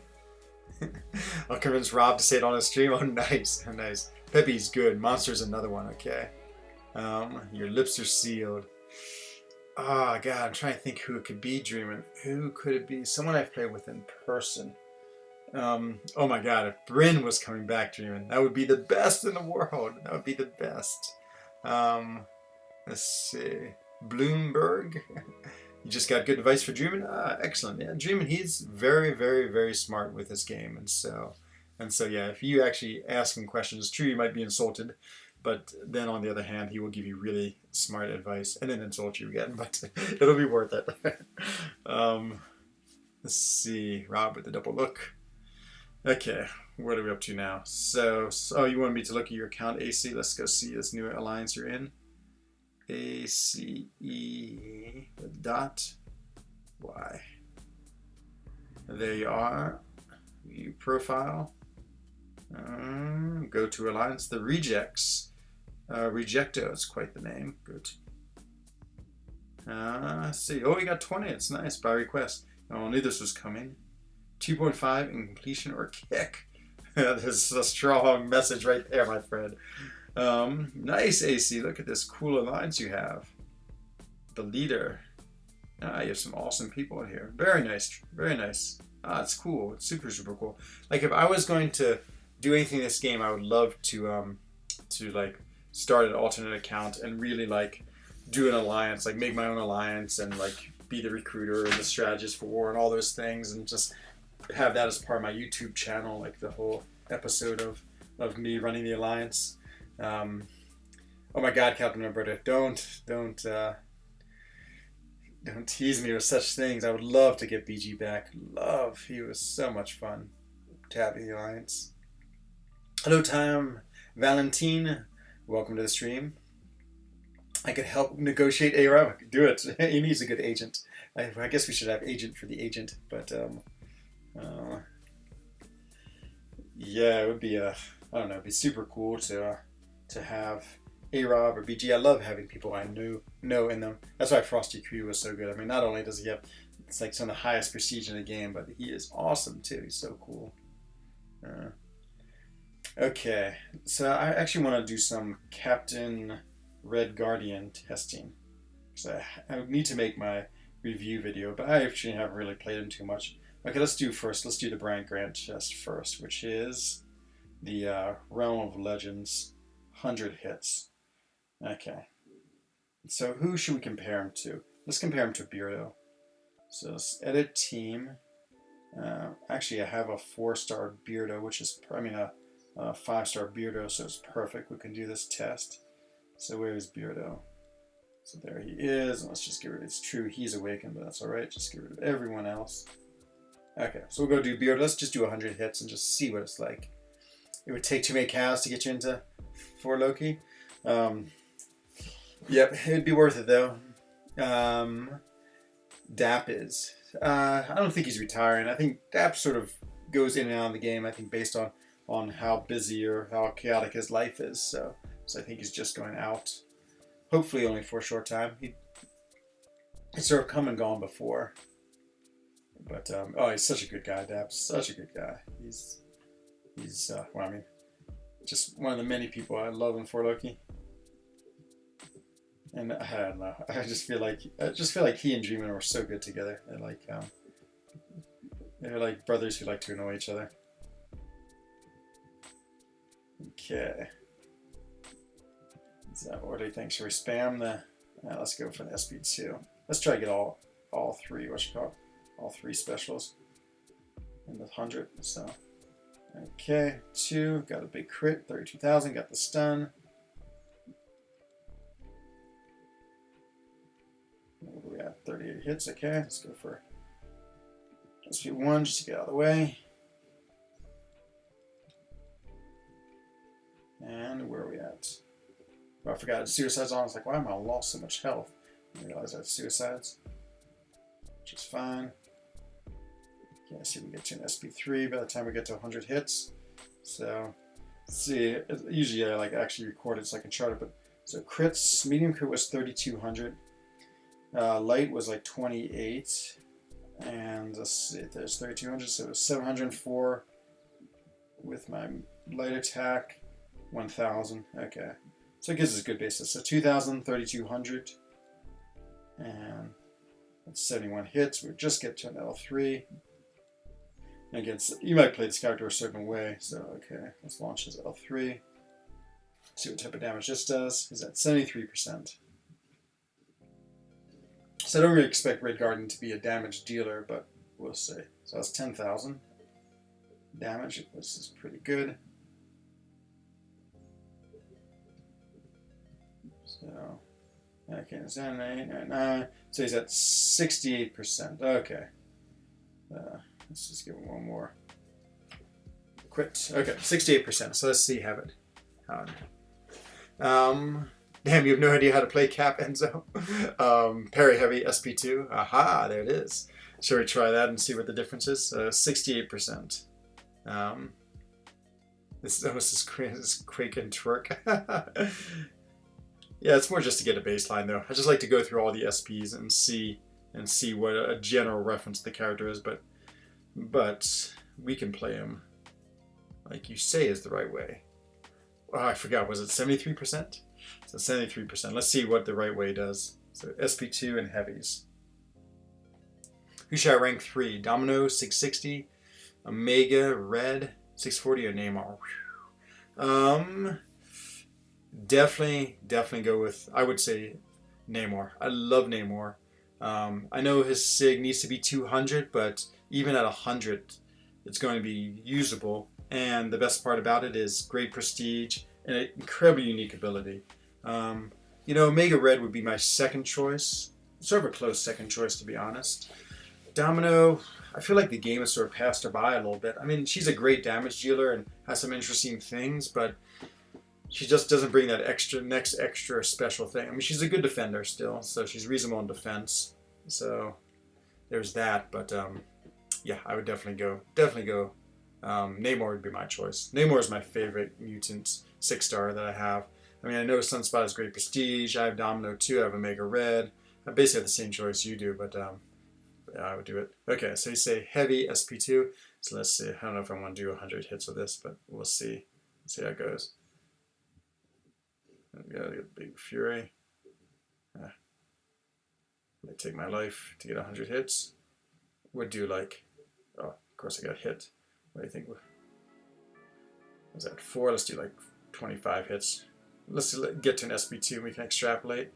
I'll convince Rob to say it on his stream. Oh, nice. Nice. Pepe's good. Monster's another one. Okay. Your lips are sealed. Oh, God. I'm trying to think who it could be, Dreamin'. Who could it be? Someone I've played with in person. Oh, my God. If Bryn was coming back, Dreamin', that would be the best in the world. That would be the best. Let's see. Bloomberg. You just got good advice for Dreamin'? Excellent. Yeah, Dreamin', he's very, very, very smart with his game. And so, yeah, if you actually ask him questions, it's true you might be insulted But then on the other hand, he will give you really smart advice and then insult you again. But it'll be worth it. Let's see. Rob with the double look. Okay, what are we up to now? So, you want me to look at your account, AC? Let's go see this new alliance you're in. ACE dot Y. There you are. View profile. Go to alliance. The rejects. Rejecto is quite the name. Go to. See. Oh, we got 20. It's nice by request. I knew this was coming. 2.5 in completion or kick. There's a strong message right there, my friend. Nice, AC. Look at this cool alliance you have. The leader. You have some awesome people in here. Very nice. Very nice. It's cool. It's super, super cool. Like, if I was going to do anything in this game, I would love to like, start an alternate account and really, like, do an alliance. Like, make my own alliance and, like, be the recruiter and the strategist for war and all those things, and just have that as part of my YouTube channel, like the whole episode of me running the alliance. Oh my God, Captain Alberta, don't tease me with such things. I would love to get BG back. He was so much fun tapping the alliance. Hello, Time Valentine. Welcome to the stream. I could help negotiate ARM. I could do it. He needs a good agent. I guess we should have agent for the agent, but yeah, it would be I don't know, it'd be super cool to have A-Rob or BG. I love having people I know in them. That's why Frosty Q was so good. I mean, not only does he have, it's like some of the highest prestige in the game, but he is awesome too. He's so cool. Okay, so I actually want to do some Captain Red Guardian testing. So I need to make my review video, but I actually haven't really played him too much. Okay, let's do the Bryant Grant test first, which is the Realm of Legends 100 hits. Okay, so who should we compare him to? Let's compare him to Beardo. So let's edit team. Actually, I have a 4-star Beardo, which is, I mean, a 5-star Beardo, so it's perfect. We can do this test. So where is Beardo? So there he is, and let's just get rid of it. It's true, he's awakened, but that's alright. Just get rid of everyone else. Okay, so we'll go do Beardo. Let's just do 100 hits and just see what it's like. It would take too many cows to get you into 4 Loki. Yep, it'd be worth it though. Dap is. I don't think he's retiring. I think Dap sort of goes in and out of the game, I think, based on how busy or how chaotic his life is. So I think he's just going out. Hopefully only for a short time. He's sort of come and gone before. But, he's such a good guy, Dap's such a good guy. He's well, I mean, just one of the many people I love in 4 Loki. And I don't know, I just feel like he and Dreamin' were so good together. They're like brothers who like to annoy each other. Okay. So what do you think? Should we spam the? Let's go for the SP2. Let's try to get all 3. All 3 specials in the 100. So okay, 2 got a big crit, 32,000. Got the stun. We got 38 hits. Okay, let's go for SP1 just to get out of the way. And where are we at? Oh, I forgot suicides on. I was like, why am I lost so much health? I realized I had suicides, which is fine. Okay, let's see if we get to an SP3 by the time we get to 100 hits. So, let's see. Usually I like actually record it so I can chart it. But so crits, medium crit was 3,200. Light was like 28. And let's see, there's 3,200, so it was 704 with my light attack. 1,000. Okay, so it gives us a good basis. So 2,000, 3,200, and that's 71 hits. We just get to an L3. And again, you might play this character a certain way. So okay, let's launch his L3. See what type of damage this does. Is at 73%. So I don't really expect Red Guardian to be a damage dealer, but we'll see. So that's 10,000 damage. This is pretty good. So, okay, it's 999. So he's at 68%. Okay. Let's just give him one more. Quit. Okay, 68%. So let's see, have it. Damn, you have no idea how to play Cap, Enzo. Parry heavy, SP2. Aha, there it is. Shall we try that and see what the difference is? 68%. This is almost as quick and twerk. Yeah, it's more just to get a baseline though. I just like to go through all the SPs and see what a general reference the character is, but we can play him like you say is the right way. Oh, I forgot. Was it 73%? So 73%. Let's see what the right way does. So SP2 and heavies. Who should I rank 3? Domino 660, Omega Red 640, or Neymar? Definitely go with, I would say, Neymar. I love Neymar. I know his SIG needs to be 200, but even at 100, it's going to be usable. And the best part about it is great prestige and an incredibly unique ability. Omega Red would be my second choice. Sort of a close second choice, to be honest. Domino, I feel like the game has sort of passed her by a little bit. I mean, she's a great damage dealer and has some interesting things, but she just doesn't bring that next extra special thing. I mean, she's a good defender still, so she's reasonable in defense. So there's that, but yeah, I would definitely go. Neymar would be my choice. Neymar is my favorite mutant 6-star that I have. I mean, I know Sunspot is great prestige. I have Domino too. I have Omega Red. I basically have the same choice you do, but yeah, I would do it. Okay, so you say heavy SP2. So let's see. I don't know if I want to do 100 hits with this, but we'll see. Let's see how it goes. We got a big Fury. I take my life to get 100 hits. Would do like, oh, of course I got hit. What do you think? Was that 4? Let's do like 25 hits. Let's get to an SP2 and we can extrapolate.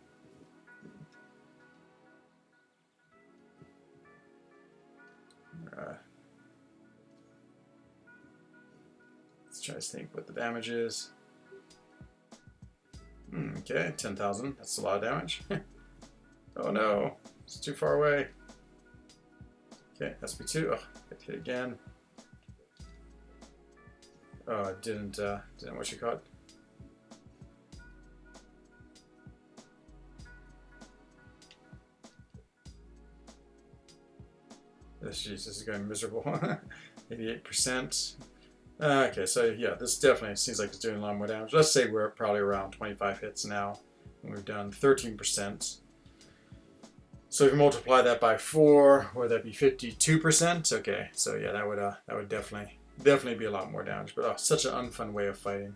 Let's try to think what the damage is. Okay, 10,000. That's a lot of damage. Oh no, it's too far away. Okay, SP2. Oh, get hit again. Oh, didn't what you caught. This is going miserable. 88%. Okay, so yeah, this definitely seems like it's doing a lot more damage. Let's say we're probably around 25 hits now, and we've done 13%. So if you multiply that by 4, would that be 52%? Okay, so yeah, that would definitely be a lot more damage. But such an unfun way of fighting.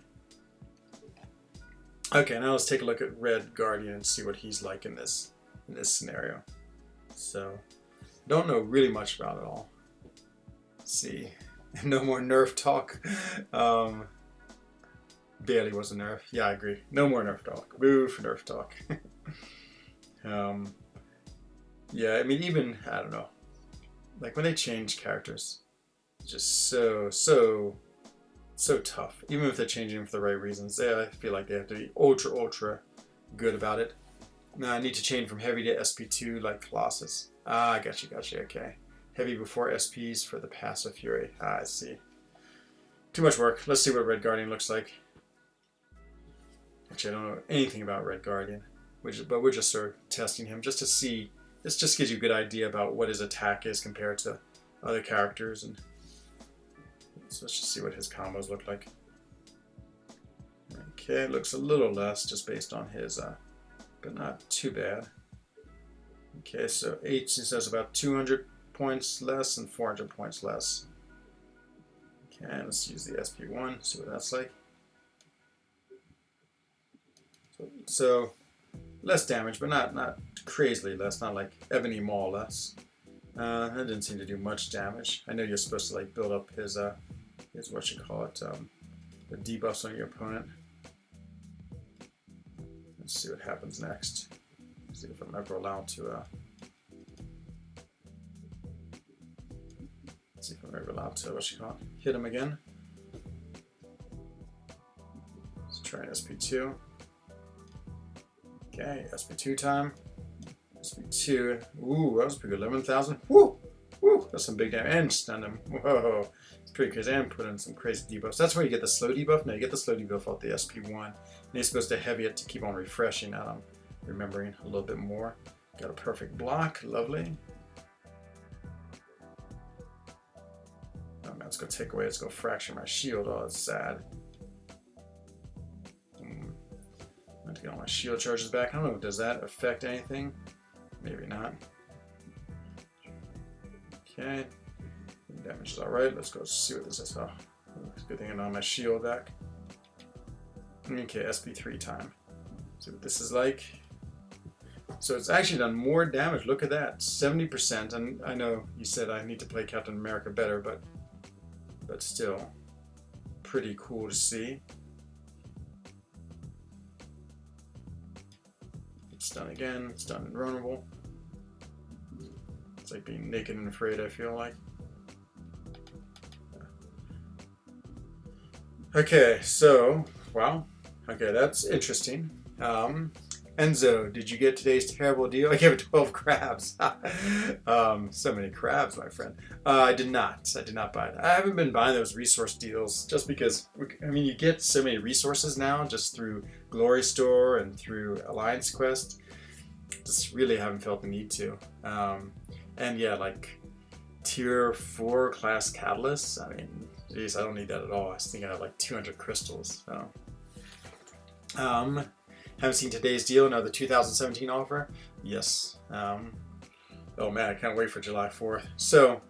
Okay, now let's take a look at Red Guardian and see what he's like in this scenario. So, don't know really much about it all. Let's see. No more nerf talk. Barely was a nerf. Yeah, I agree. No more nerf talk. Boo for nerf talk. Yeah, I mean, even, I don't know. Like, when they change characters, it's just so tough. Even if they're changing them for the right reasons, I feel like they have to be ultra good about it. Now, I need to change from heavy to SP2 like Colossus. Ah, gotcha, okay. Heavy before SPs for the passive Fury. Ah, I see. Too much work. Let's see what Red Guardian looks like. Actually, I don't know anything about Red Guardian, but we're just sort of testing him just to see. This just gives you a good idea about what his attack is compared to other characters, and so let's just see what his combos look like. Okay, it looks a little less just based on his, but not too bad. Okay, so H says about 200 points less and 400 points less. Okay, let's use the SP1, see what that's like. So less damage, but not crazily less, not like Ebony Maw less. That didn't seem to do much damage. I know you're supposed to like build up his what you call it, the debuffs on your opponent. Let's see what happens next. See if I'm ever allowed to. See if I'm ever allowed to what you call it, hit him again. Let's try SP2. Okay, SP2 time. SP2. Ooh, that was pretty good. 11,000. Woo! Woo! That's some big damage. And stun him. Whoa. It's pretty crazy. And put in some crazy debuffs. That's where you get the slow debuff. No, you get the slow debuff off the SP1. And you're supposed to heavy it to keep on refreshing. Now I'm remembering a little bit more. Got a perfect block. Lovely. Oh man, let's go take away. Let's go fracture my shield. Oh, it's sad. I'm going to get all my shield charges back. I don't know. Does that affect anything? Maybe not. Okay. Damage is alright. Let's go see what this is. Oh, it's a good thing I know my shield back. Okay, SP3 time. See what this is like. So it's actually done more damage. Look at that. 70%. And I know you said I need to play Captain America better, but still pretty cool to see. It's done again. It's done invulnerable. It's like being naked and afraid, I feel like. Okay, so, wow. Okay, that's interesting. Enzo, did you get today's terrible deal? I gave it 12 crabs. So many crabs, my friend. I did not. I did not buy it. I haven't been buying those resource deals just because, I mean, you get so many resources now just through Glory Store and through Alliance Quest. Just really haven't felt the need to. And yeah, like tier 4 class catalysts. I mean, geez, I don't need that at all. I think I have like 200 crystals. So. Haven't seen today's deal. Now the 2017 offer. Yes. Oh man, I can't wait for July 4th. So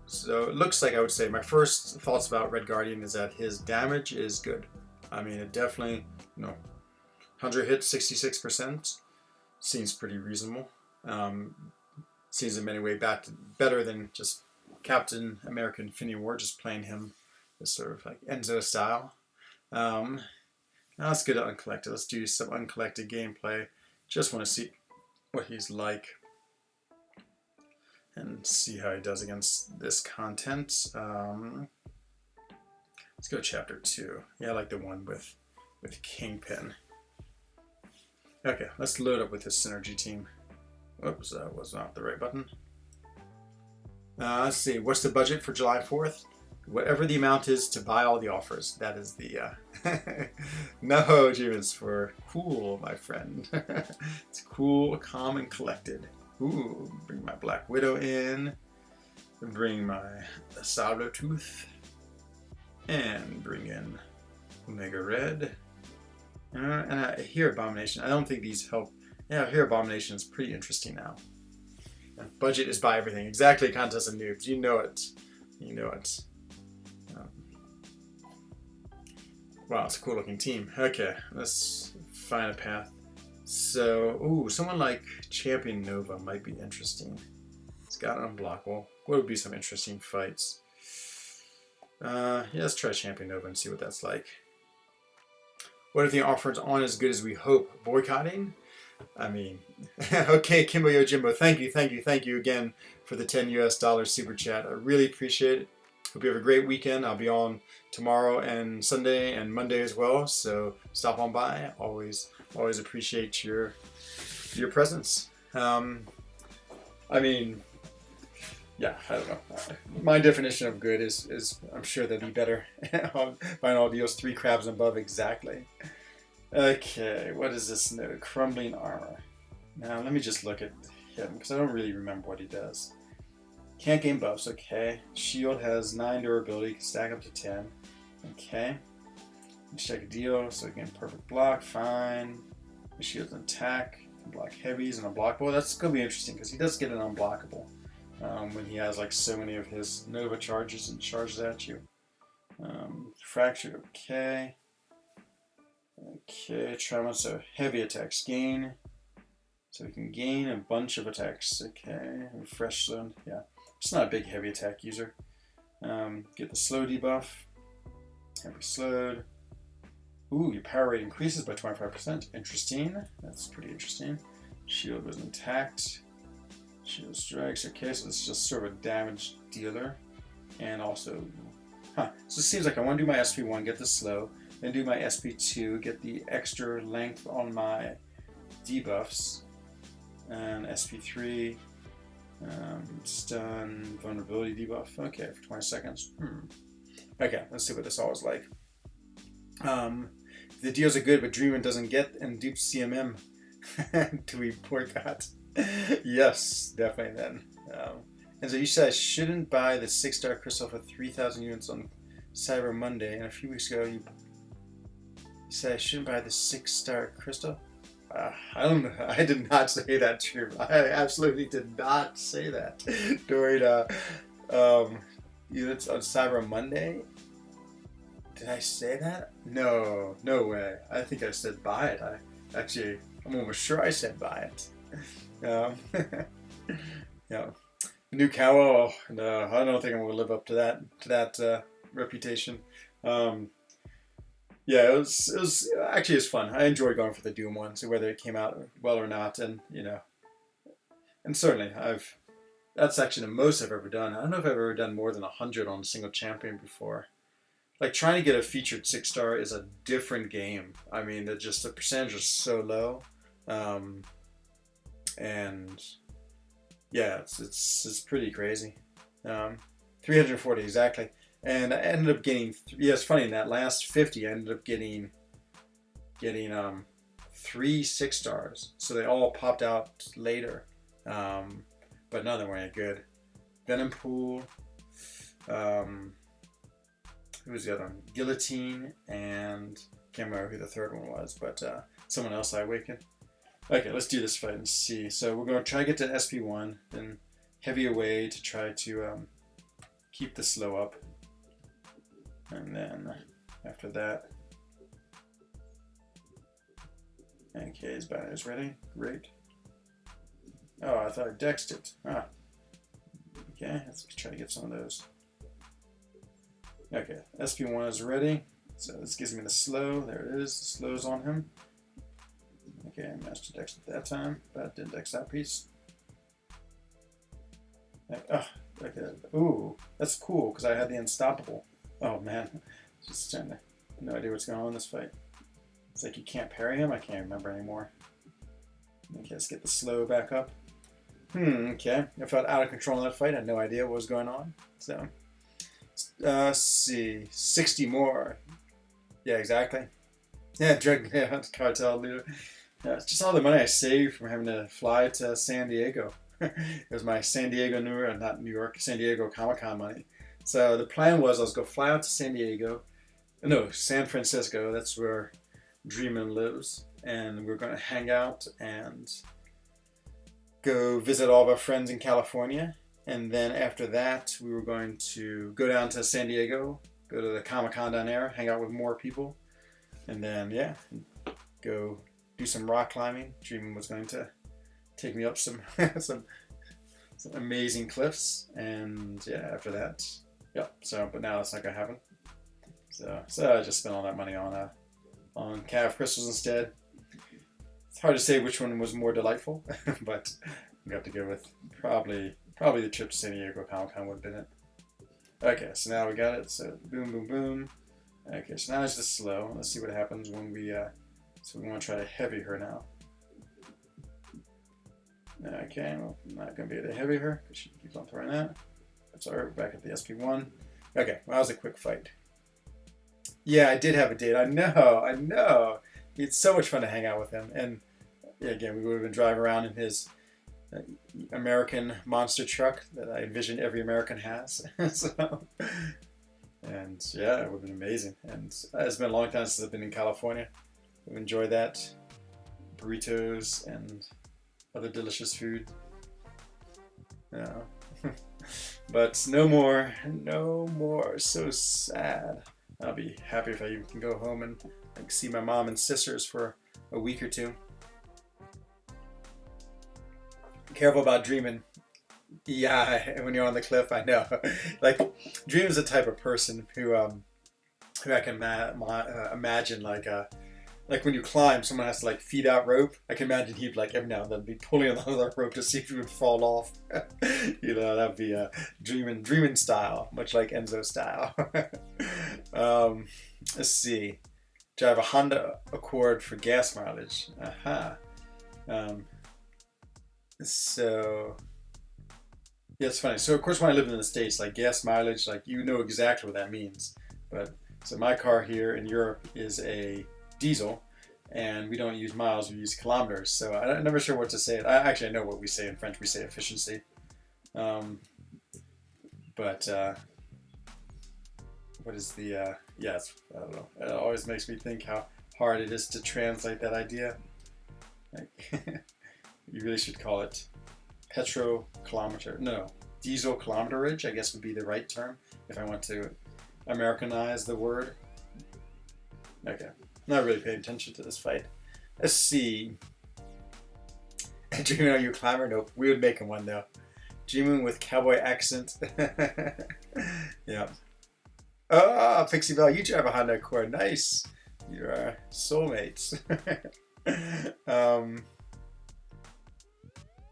it looks like I would say my first thoughts about Red Guardian is that his damage is good. I mean, it definitely, 100 hits, 66%. Seems pretty reasonable. Seems in many ways better than just Captain America Infinity War, just playing him this sort of like Enzo style. Now let's go to Uncollected. Let's do some Uncollected gameplay. Just want to see what he's like and see how he does against this content. Let's go chapter 2. Yeah, I like the one with Kingpin. Okay, let's load up with his synergy team. Whoops, that was not the right button. Let's see, what's the budget for July 4th? Whatever the amount is to buy all the offers. That is the no achievements for cool, my friend. It's cool, calm, and collected. Ooh, bring my Black Widow in. Bring my Sabretooth. And bring in Omega Red. And I hear Abomination. I don't think these help. Yeah, I hear Abomination is pretty interesting now. And budget is buy everything. Exactly, Contest of Noobs. You know it. You know it. Wow, it's a cool looking team. Okay, let's find a path. So, ooh, someone like Champion Nova might be interesting. It's got unblockable. What would be some interesting fights? Yeah, let's try Champion Nova and see what that's like. What if the offers aren't as good as we hope? Boycotting? I mean, okay, Kimbo Yojimbo, thank you again for the $10 super chat. I really appreciate it. Hope you have a great weekend. I'll be on tomorrow and Sunday and Monday as well. So stop on by. Always appreciate your presence. I mean, yeah, I don't know. My definition of good is I'm sure they'll be better. Find all deals 3 crabs and above exactly. Okay, what is this node? Crumbling armor. Now let me just look at him because I don't really remember what he does. Can't gain buffs, okay. Shield has 9 durability, can stack up to 10. Okay. Let's check a deal, so again, perfect block, fine. The shield's an attack, can block heavies and unblockable. That's going to be interesting because he does get an unblockable when he has like so many of his Nova charges and charges at you. Fractured, okay. Okay, trauma, so heavy attacks gain. So we can gain a bunch of attacks. Okay, refresh zone, yeah. Just not a big heavy attack user. Get the slow debuff. Heavy slowed. Ooh, your power rate increases by 25%. Interesting. That's pretty interesting. Shield was intact. Shield strikes. Okay, so it's just sort of a damage dealer. And also, so it seems like I want to do my SP1, get the slow. Then do my SP2, get the extra length on my debuffs. And SP3, stun, vulnerability debuff. Okay, for 20 seconds. Okay, let's see what this all is like. The deals are good, but Dreamin doesn't get and dupes CMM. Do we boycott? Yes, definitely then. And so you said I shouldn't buy the 6-star crystal for 3,000 units on Cyber Monday, and a few weeks ago you said I shouldn't buy the 6-star crystal? I don't know. I did not say that, Dream. I absolutely did not say that during units on Cyber Monday. Did I say that? No, no way. I think I said buy it. I'm almost sure I said buy it. Yeah, new cow. No, I don't think I'm gonna live up to that reputation. Yeah, it was actually it's fun. I enjoy going for the Doom ones, whether it came out well or not, and and certainly that's actually the most I've ever done. I don't know if I've ever done more than 100 on a single champion before. Like trying to get a featured 6-star is a different game. I mean, the percentage is so low, and yeah, it's pretty crazy. 340 exactly. And I ended up getting, yeah, it's funny, in that last 50, I ended up getting 3 6-stars. So they all popped out later. But none of them were any good. Venom Pool, who was the other one? Guillotine, and can't remember who the third one was, but someone else I awakened. Okay, let's do this fight and see. So we're going to try to get to SP1, then heavy away to try to keep the slow up. And then after that, okay, his banner is ready. Great. Oh, I thought I dexed it. Ah. Okay, let's try to get some of those. Okay, SP1 is ready. So this gives me the slow. There it is. The slow's on him. Okay, I managed to dex it that time, but didn't dex that piece. Oh, okay. Ooh, that's cool because I had the unstoppable. Oh man, just trying to, no idea what's going on in this fight. It's like you can't parry him. I can't remember anymore. Okay, let's get the slow back up. Okay, I felt out of control in that fight. I had no idea what was going on. So, let's see, 60 more. Yeah, exactly. Yeah, drug cartel leader. Yeah, it's just all the money I saved from having to fly to San Diego. It was my San Diego, not New York, San Diego Comic-Con money. So the plan was I was going to fly out to San Francisco. That's where Dreamin lives, and we're going to hang out and go visit all of our friends in California. And then after that, we were going to go down to San Diego, go to the Comic-Con down there, hang out with more people, and then go do some rock climbing. Dreamin was going to take me up some some amazing cliffs, and yeah, after that. Yep. So, but now it's not gonna happen. So I just spent all that money on Cav crystals instead. It's hard to say which one was more delightful, but we got to go with probably the trip to San Diego Comic-Con would have been it. Okay, so now we got it. So boom, boom, boom. Okay, so now it's just slow. Let's see what happens when we. So we want to try to heavy her now. Okay, well, I'm not gonna be able to heavy her because she keeps on throwing that. That's all right, back at the SP1. Okay, well, that was a quick fight. Yeah, I did have a date. I know. It's so much fun to hang out with him. And yeah, again, we would have been driving around in his American monster truck that I envision every American has. So, and yeah, it would have been amazing. And it's been a long time since I've been in California. We've enjoyed that. Burritos and other delicious food. Yeah. But no more. So sad. I'll be happy if I even can go home and see my mom and sisters for a week or two. Careful about Dreamin. Yeah, when you're on the cliff, I know. Like, Dream is the type of person who I can imagine like when you climb, someone has to like feed out rope. I can imagine he'd like every now and then be pulling on the rope to see if he would fall off. That'd be Dreamin style, much like Enzo style. Let's see. Drive a Honda Accord for gas mileage. Aha. Um, so yeah, it's funny. So of course, when I lived in the States, like gas mileage, like you know exactly what that means. But so my car here in Europe is a diesel, and we don't use miles; we use kilometers. So I'm never sure what to say. I know what we say in French. We say efficiency. Um, but what is the yeah? I don't know. It always makes me think how hard it is to translate that idea. Like, you really should call it petro-kilometer. No, diesel kilometerage, I guess would be the right term if I want to Americanize the word. Okay, not really paying attention to this fight. Let's see. Dreaming, are you a climber? Nope. We would make him one though. Dreaming with cowboy accent. Yeah. Oh, Pixie Bell, you drive a Honda Accord. Nice. You're soulmates.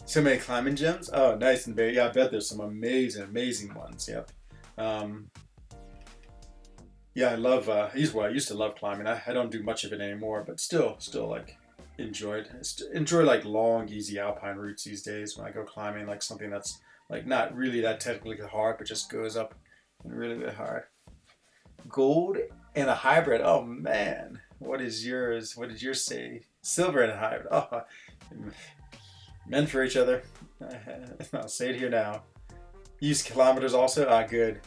So many climbing gyms. Oh, nice and very. Yeah, I bet there's some amazing ones. Yep. Yeah, I love. I used to love climbing. I don't do much of it anymore, but still like enjoyed. Enjoy like long, easy alpine routes these days when I go climbing. Like something that's like not really that technically hard, but just goes up and really hard. Gold and a hybrid. Oh man, what is yours? What did yours say? Silver and a hybrid. Oh, meant for each other. I'll say it here now. Use kilometers also. Ah, good.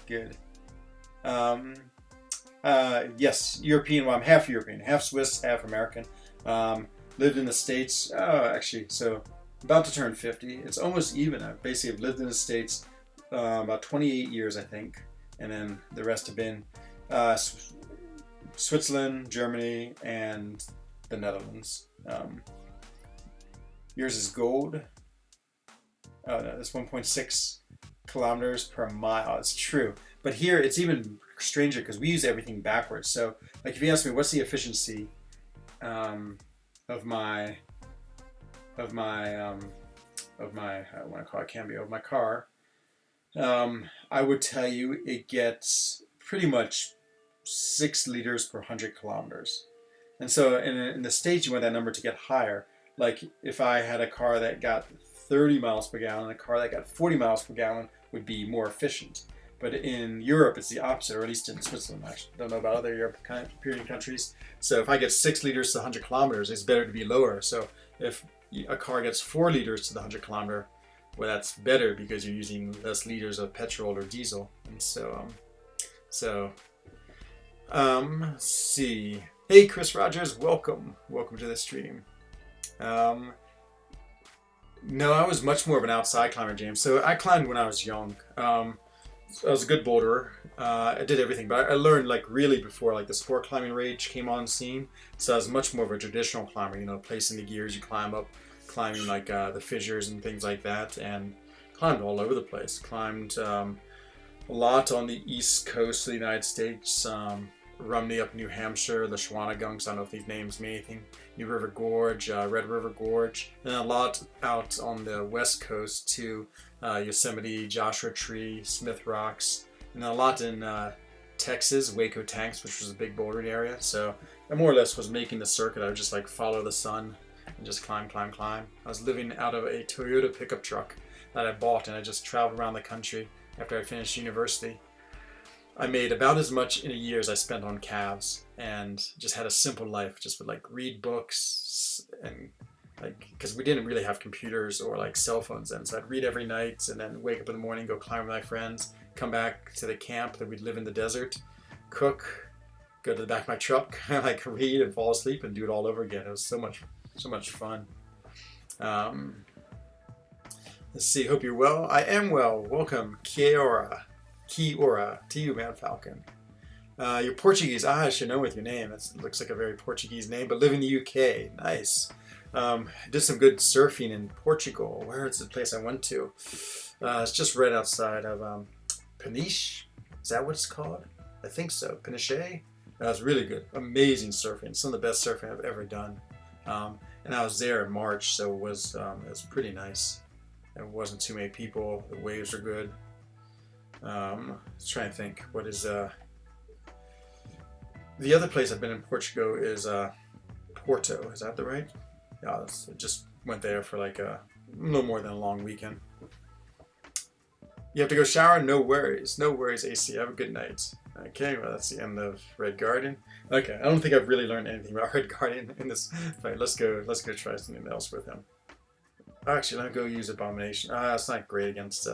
Yes, European. Well, I'm half European, half Swiss, half American. Lived in the States. Oh, actually, so about to turn 50. It's almost even. I basically have lived in the States about 28 years, I think, and then the rest have been Switzerland, Germany, and the Netherlands. Yours is gold. Oh no, that's 1.6 kilometers per mile. It's true, but here it's even stranger because we use everything backwards. So, like, if you ask me, what's the efficiency of my I want to call it Cambio of my car, I would tell you it gets pretty much 6 liters per 100 kilometers. And so in the States, you want that number to get higher. Like if I had a car that got 30 miles per gallon, a car that got 40 miles per gallon would be more efficient. But in Europe, it's the opposite, or at least in Switzerland. I don't know about other European countries. So if I get 6 liters to 100 kilometers, it's better to be lower. So if a car gets 4 liters to the 100 kilometer, well, that's better because you're using less liters of petrol or diesel. And so, let's see. Hey, Chris Rogers, welcome to the stream. No, I was much more of an outside climber, James. So I climbed when I was young. I was a good boulderer. I did everything, but I learned like really before like the sport climbing rage came on scene. So I was much more of a traditional climber, you know, placing the gears, you climb up, climbing like the fissures and things like that, and climbed all over the place. Climbed a lot on the east coast of the United States, Rumney up in New Hampshire, the Shawanagunks, I don't know if these names mean anything, New River Gorge, Red River Gorge, and a lot out on the west coast to Yosemite, Joshua Tree, Smith Rocks, and a lot in Texas, Waco Tanks, which was a big bouldering area. So I more or less was making the circuit. I would just like follow the sun and just climb. I was living out of a Toyota pickup truck that I bought, and I just traveled around the country after I finished university. I made about as much in a year as I spent on calves, and just had a simple life. Just would like read books and like, because we didn't really have computers or like cell phones then, so I'd read every night and then wake up in the morning, go climb with my friends, come back to the camp that we'd live in the desert, cook, go to the back of my truck, like read and fall asleep and do it all over again. It was so much fun. Let's see. Hope you're well. I am well. Welcome, Kiora to you, Man Falcon. You're Portuguese. I should know with your name. It looks like a very Portuguese name, but live in the UK. Nice. Did some good surfing in Portugal. Where is the place I went to? It's just right outside of Peniche. Is that what it's called? I think so. Peniche. That was really good. Amazing surfing. Some of the best surfing I've ever done. And I was there in March, so it was pretty nice. There wasn't too many people. The waves are good. Let's try and think. What is the other place I've been in Portugal is Porto. Is that the right? just went there for like a little more than a long weekend. You have to go shower? No worries. No worries, AC. Have a good night. Okay, well, that's the end of Red Guardian. Okay, I don't think I've really learned anything about Red Guardian in this fight. Let's go try something else with him. Actually, let me go use Abomination. It's not great against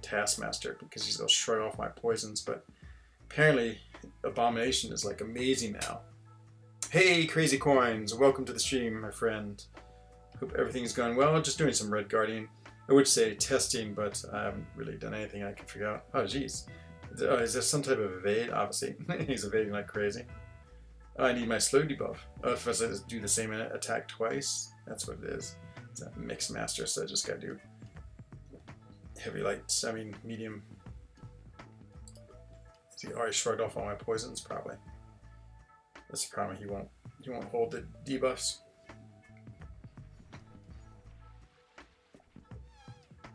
Taskmaster because he's going to shrug off my poisons, but apparently Abomination is like amazing now. Hey, Crazy Coins! Welcome to the stream, my friend. Hope everything's going well. Just doing some Red Guardian. I would say testing, but I haven't really done anything I can figure out. Oh, jeez. Is there some type of evade? Obviously, he's evading like crazy. Oh, I need my slow debuff. Oh, if I just do the same attack twice, that's what it is. It's a mixed master, so I just gotta do heavy, light, medium. He already shrugged off all my poisons, probably. That's the problem. He won't hold the debuffs.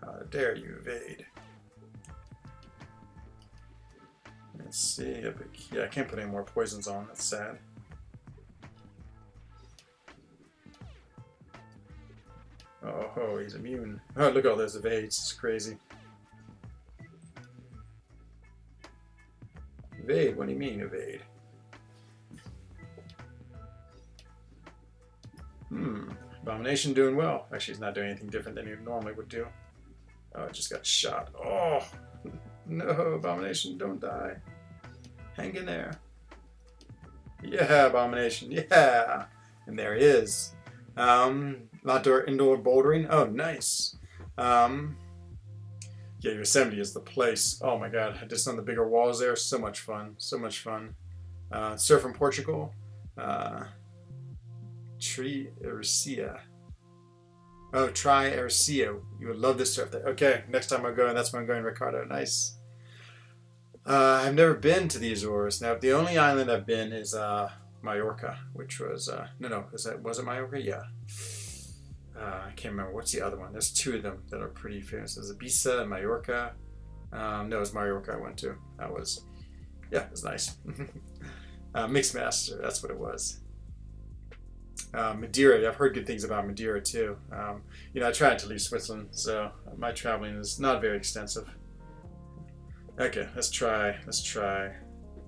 How dare you evade? Let's see. Yeah, I can't put any more poisons on. That's sad. Oh, he's immune. Oh, look at all those evades. It's crazy. Evade? What do you mean, evade? Abomination doing well. Actually, he's not doing anything different than he normally would do. Oh, I just got shot. Oh! No, Abomination, don't die. Hang in there. Yeah, Abomination, yeah! And there he is. Outdoor, indoor bouldering. Oh, nice. Yeah, Yosemite is the place. Oh my god, just on the bigger walls there. So much fun. So much fun. Surf from Portugal. Ercia. Oh, try Ercia. You would love this surf there. Okay, next time I'm going, that's where I'm going, Ricardo. Nice. I've never been to the Azores. Now, the only island I've been is Mallorca, which was was it Mallorca? Yeah. I can't remember. What's the other one? There's two of them that are pretty famous. There's Ibiza and Mallorca. No, it was Mallorca I went to. It was nice. Mixed Master, that's what it was. Madeira, I've heard good things about Madeira too. I tried to leave Switzerland, so my traveling is not very extensive. Okay, let's try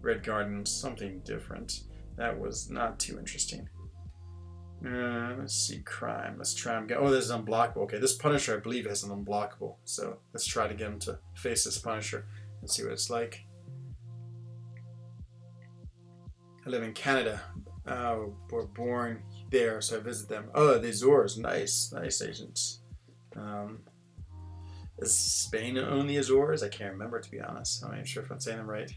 Red Garden, something different. That was not too interesting. Let's see, crime. Let's try him again. Oh, there's unblockable. Okay, this Punisher I believe has an unblockable. So let's try to get him to face this Punisher and see what it's like. I live in Canada. We're born there, so I visit them. Oh, the Azores. Nice agents. Does Spain own the Azores? I can't remember, to be honest. I'm not even sure if I'm saying them right.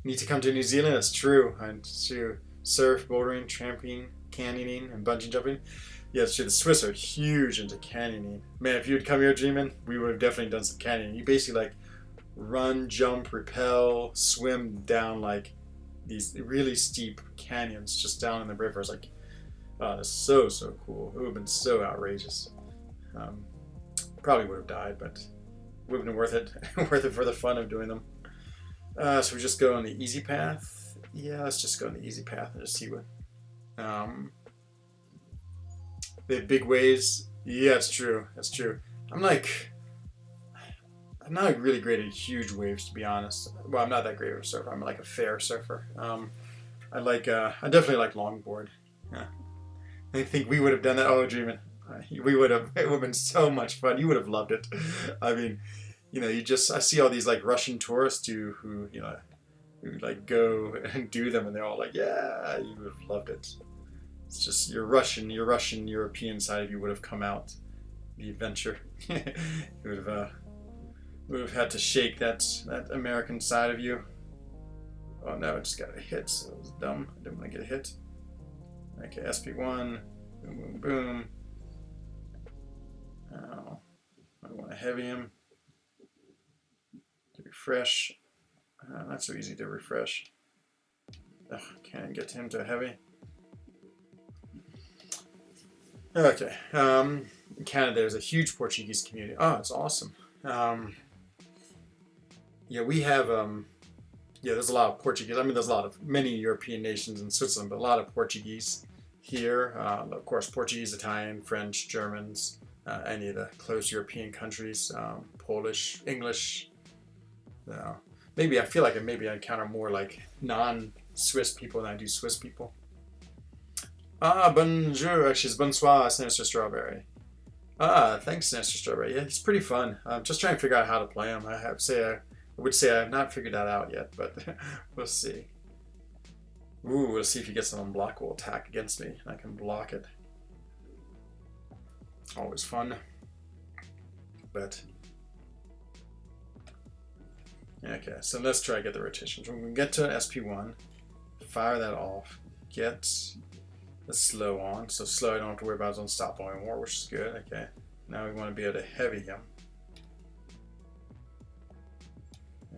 Need to come to New Zealand? That's true. It's true. Surf, bouldering, trampoline, canyoning, and bungee jumping. Yeah, it's true. The Swiss are huge into canyoning. Man, if you had come here dreaming, we would have definitely done some canyoning. You basically like run, jump, rappel, swim down like these really steep canyons just down in the rivers. Like, oh, that's so cool. It would have been so outrageous. Probably would have died, but it would have been worth it. Worth it for the fun of doing them. So we just go on the easy path. Yeah, let's just go on the easy path and just see what. They have big waves. Yeah, it's true. That's true. I'm not really great at huge waves, to be honest. Well, I'm not that great of a surfer. I'm like a fair surfer. I definitely like longboard. Yeah. I think we would have done that. Oh, dreaming. We would have. It would have been so much fun. You would have loved it. I mean, I see all these like Russian tourists who like go and do them, and they're all like, yeah, you would have loved it. It's just your Russian European side of you would have come out. The adventure. You would have had to shake that American side of you. Oh no, I just got a hit, so it was dumb. I didn't want to get a hit. Okay, SP1. Boom, boom, boom. Oh, I want to heavy him. To refresh. Not so easy to refresh. Ugh, can't get him to heavy. Okay. In Canada, there's a huge Portuguese community. Oh, it's awesome. Yeah, we have. There's a lot of Portuguese. I mean, there's many European nations in Switzerland, but a lot of Portuguese. here. Of course, Portuguese, Italian, French, Germans, any of the close European countries, Polish, English. Maybe I feel like maybe I encounter more like non-Swiss people than I do Swiss people. Bonjour. Actually, it's bonsoir, Sinister Strawberry. Thanks, Sinister Strawberry. Yeah, he's pretty fun. I'm just trying to figure out how to play him. I would say I have not figured that out yet, but we'll see. Ooh, we'll see if he gets an unblockable attack against me. I can block it. Always fun. But okay, so let's try to get the rotations. We're going to get to an SP1, fire that off, get the slow on. So slow, I don't have to worry about his unstoppable anymore, which is good. Okay, now we want to be able to heavy him.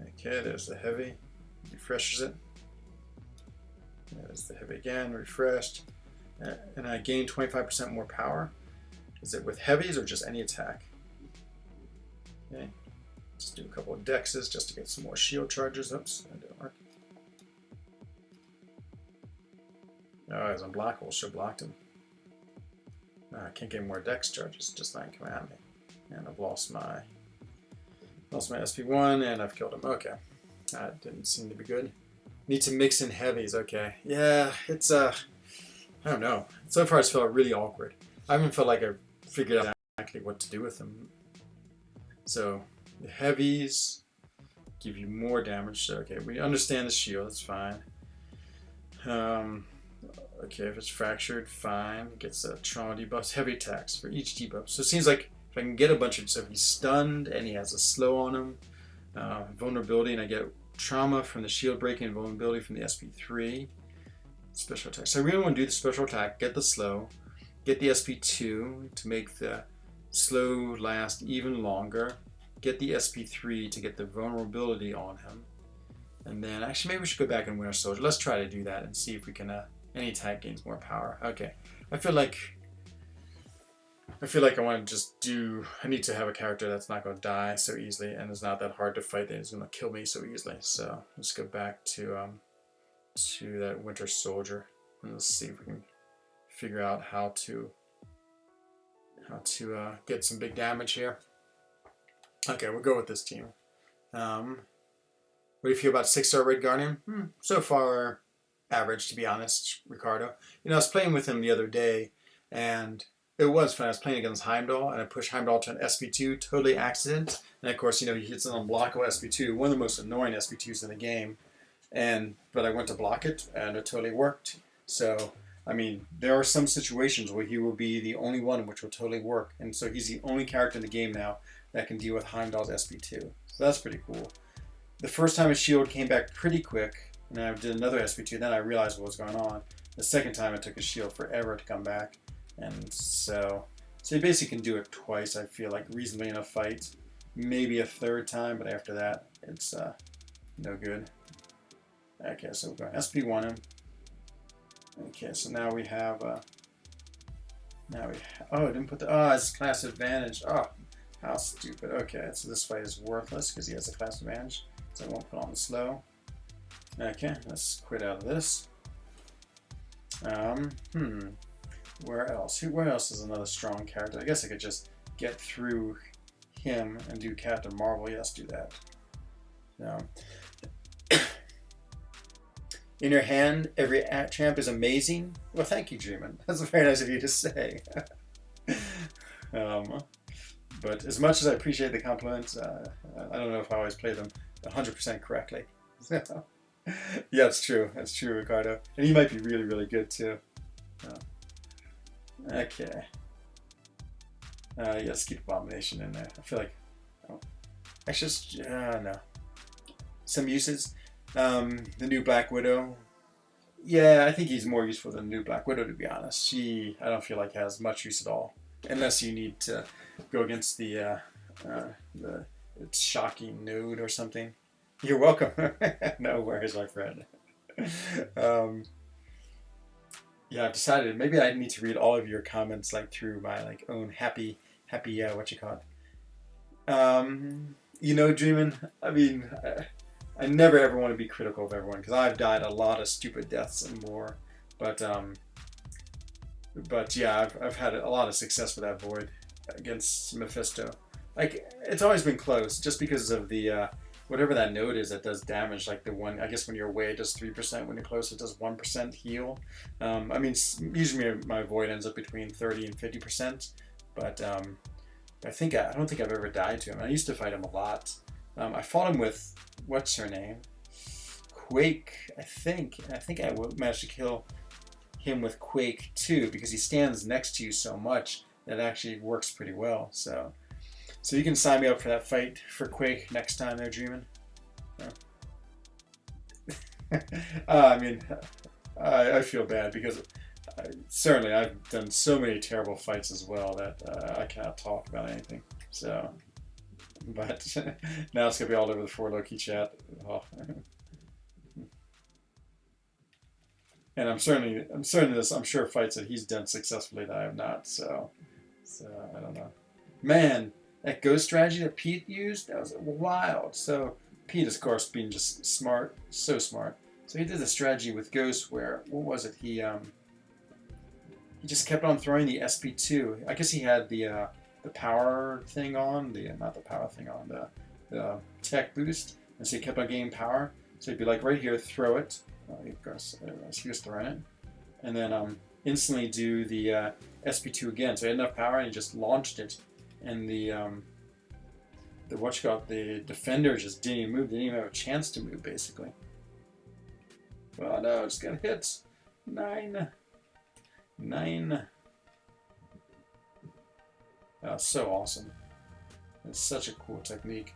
Okay, there's the heavy. Refreshes it. There's the heavy again, refreshed. And I gain 25% more power. Is it with heavies or just any attack? Okay. Just do a couple of dexes just to get some more shield charges. Oops, that didn't work. Oh, he's unblockable. Should have blocked him. I can't get more dex charges. Just not coming at me. And I've lost my SP1 and I've killed him. Okay, that didn't seem to be good. Need to mix in heavies. Okay, yeah, it's I don't know. So far, it's felt really awkward. I haven't felt like I've figured out exactly what to do with them. So the heavies give you more damage. So, okay, we understand the shield. That's fine. Okay, if it's fractured, fine. Gets a trauma debuff. Heavy attacks for each debuff. So it seems like if I can get a bunch of, so if he's stunned and he has a slow on him, vulnerability, and I get trauma from the shield breaking and vulnerability from the SP3. Special attack. So I really want to do the special attack, get the slow, get the SP2 to make the slow last even longer, get the SP3 to get the vulnerability on him, and then actually maybe we should go back and Winter Soldier. Let's try to do that and see if we can any attack gains more power. Okay, I feel like I want to just do. I need to have a character that's not going to die so easily and is not that hard to fight that is going to kill me so easily. So let's go back to that Winter Soldier and let's see if we can figure out how to get some big damage here. Okay, we'll go with this team. What do you feel about 6-star Red Guardian? So far, average, to be honest, Ricardo. You know, I was playing with him the other day, and it was fun. I was playing against Heimdall, and I pushed Heimdall to an SP2, totally accident. And of course, you know, he hits an unblockable SP2, one of the most annoying SP2s in the game. But I went to block it, and it totally worked. So, I mean, there are some situations where he will be the only one which will totally work. And so he's the only character in the game now that can deal with Heimdall's SP2. So that's pretty cool. The first time his shield came back pretty quick, and I did another SP2, then I realized what was going on. The second time it took his shield forever to come back. And so you basically can do it twice, I feel like, reasonably in a fight. Maybe a third time, but after that, it's no good. Okay, so we're going SP1 him. Okay, so now we have, oh, I didn't put it's class advantage. Oh, how stupid. Okay, so this fight is worthless because he has a class advantage. So I won't put on the slow. Okay, let's quit out of this. Where else? Where else is another strong character? I guess I could just get through him and do Captain Marvel. Yes, do that. In your hand, every champ is amazing. Well, thank you, Dreamin. That's very nice of you to say. But as much as I appreciate the compliments, I don't know if I always play them 100% correctly. Yeah, it's true. That's true, Ricardo. And he might be really, really good too. Okay. Yes, keep Abomination in there. I feel like, actually, no. Some uses. The new Black Widow. Yeah, I think he's more useful than the new Black Widow, to be honest. I don't feel like has much use at all, unless you need to go against the shocking node or something. You're welcome. No worries, my friend. Yeah, I've decided maybe I need to read all of your comments like through my own happy what you call it. You know, Dreamin', I mean, I never ever want to be critical of everyone because I've died a lot of stupid deaths and more. But But yeah, I've had a lot of success with that Void against Mephisto. Like, it's always been close, just because of the whatever that node is that does damage. Like the one, I guess when you're away, it does 3%. When you're close, it does 1% heal. I mean, usually my Void ends up between 30 and 50%. But I don't think I've ever died to him. I used to fight him a lot. I fought him with what's her name, Quake. I think I managed to kill him with Quake too, because he stands next to you so much that it actually works pretty well. So you can sign me up for that fight for Quake next time they're dreaming. I mean, I feel bad because certainly I've done so many terrible fights as well that I cannot talk about anything. So, but now it's gonna be all over the 4Loki chat. Oh. And I'm sure fights that he's done successfully that I have not. So I don't know. Man, that ghost strategy that Pete used, that was wild. So Pete, of course, being just smart, so smart. So he did a strategy with Ghost where, what was it? He just kept on throwing the SP2. I guess he had the power thing on, not the power thing on, the tech boost, and so he kept on gaining power. So he'd be like, right here, throw it. Of course, he was throwing it, and then instantly do the SP2 again. So he had enough power, and he just launched it, and the defender just didn't even move. Didn't even have a chance to move, basically. Oh no, it's got hits. 9. Oh, so awesome. It's such a cool technique.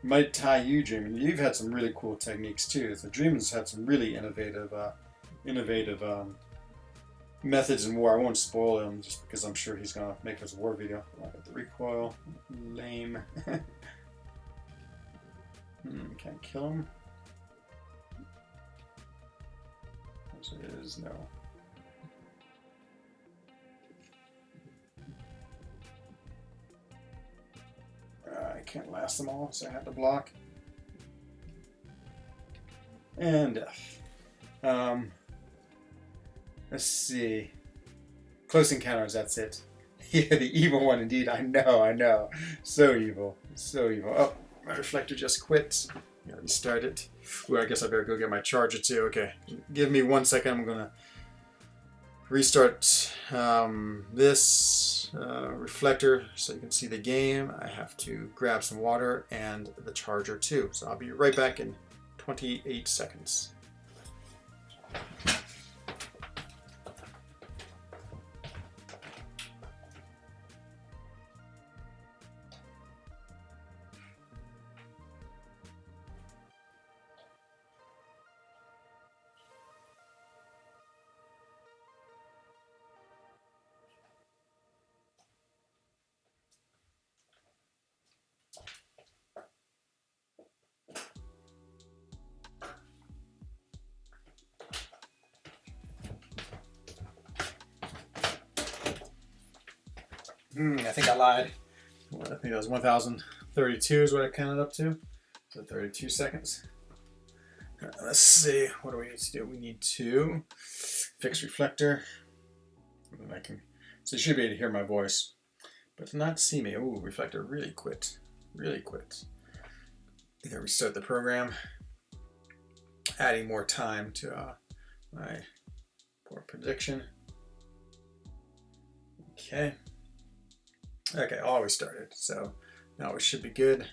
Might tie you, Dreamin'. You've had some really cool techniques too. So Dreamin's had some really innovative methods in war. I won't spoil him just because I'm sure he's gonna make us a war video. I got the recoil, lame. Can't kill him. It is no. I can't last them all, so I have to block. And let's see. Close encounters, that's it. Yeah, the evil one indeed. I know. So evil. So evil. Oh, my reflector just quit. I already started. Ooh, I guess I better go get my charger too. Okay, give me 1 second. I'm gonna restart this reflector so you can see the game. I have to grab some water and the charger too. So I'll be right back in 28 seconds. I think I lied. I think that was 1,032 is what I counted up to. So 32 seconds. Let's see. What do we need to do? We need to fix reflector. And I can, so you should be able to hear my voice, but not see me. Ooh, reflector really quit. Really quit. I gotta restart the program. Adding more time to my poor prediction. Okay. Okay, always started. So now we should be good.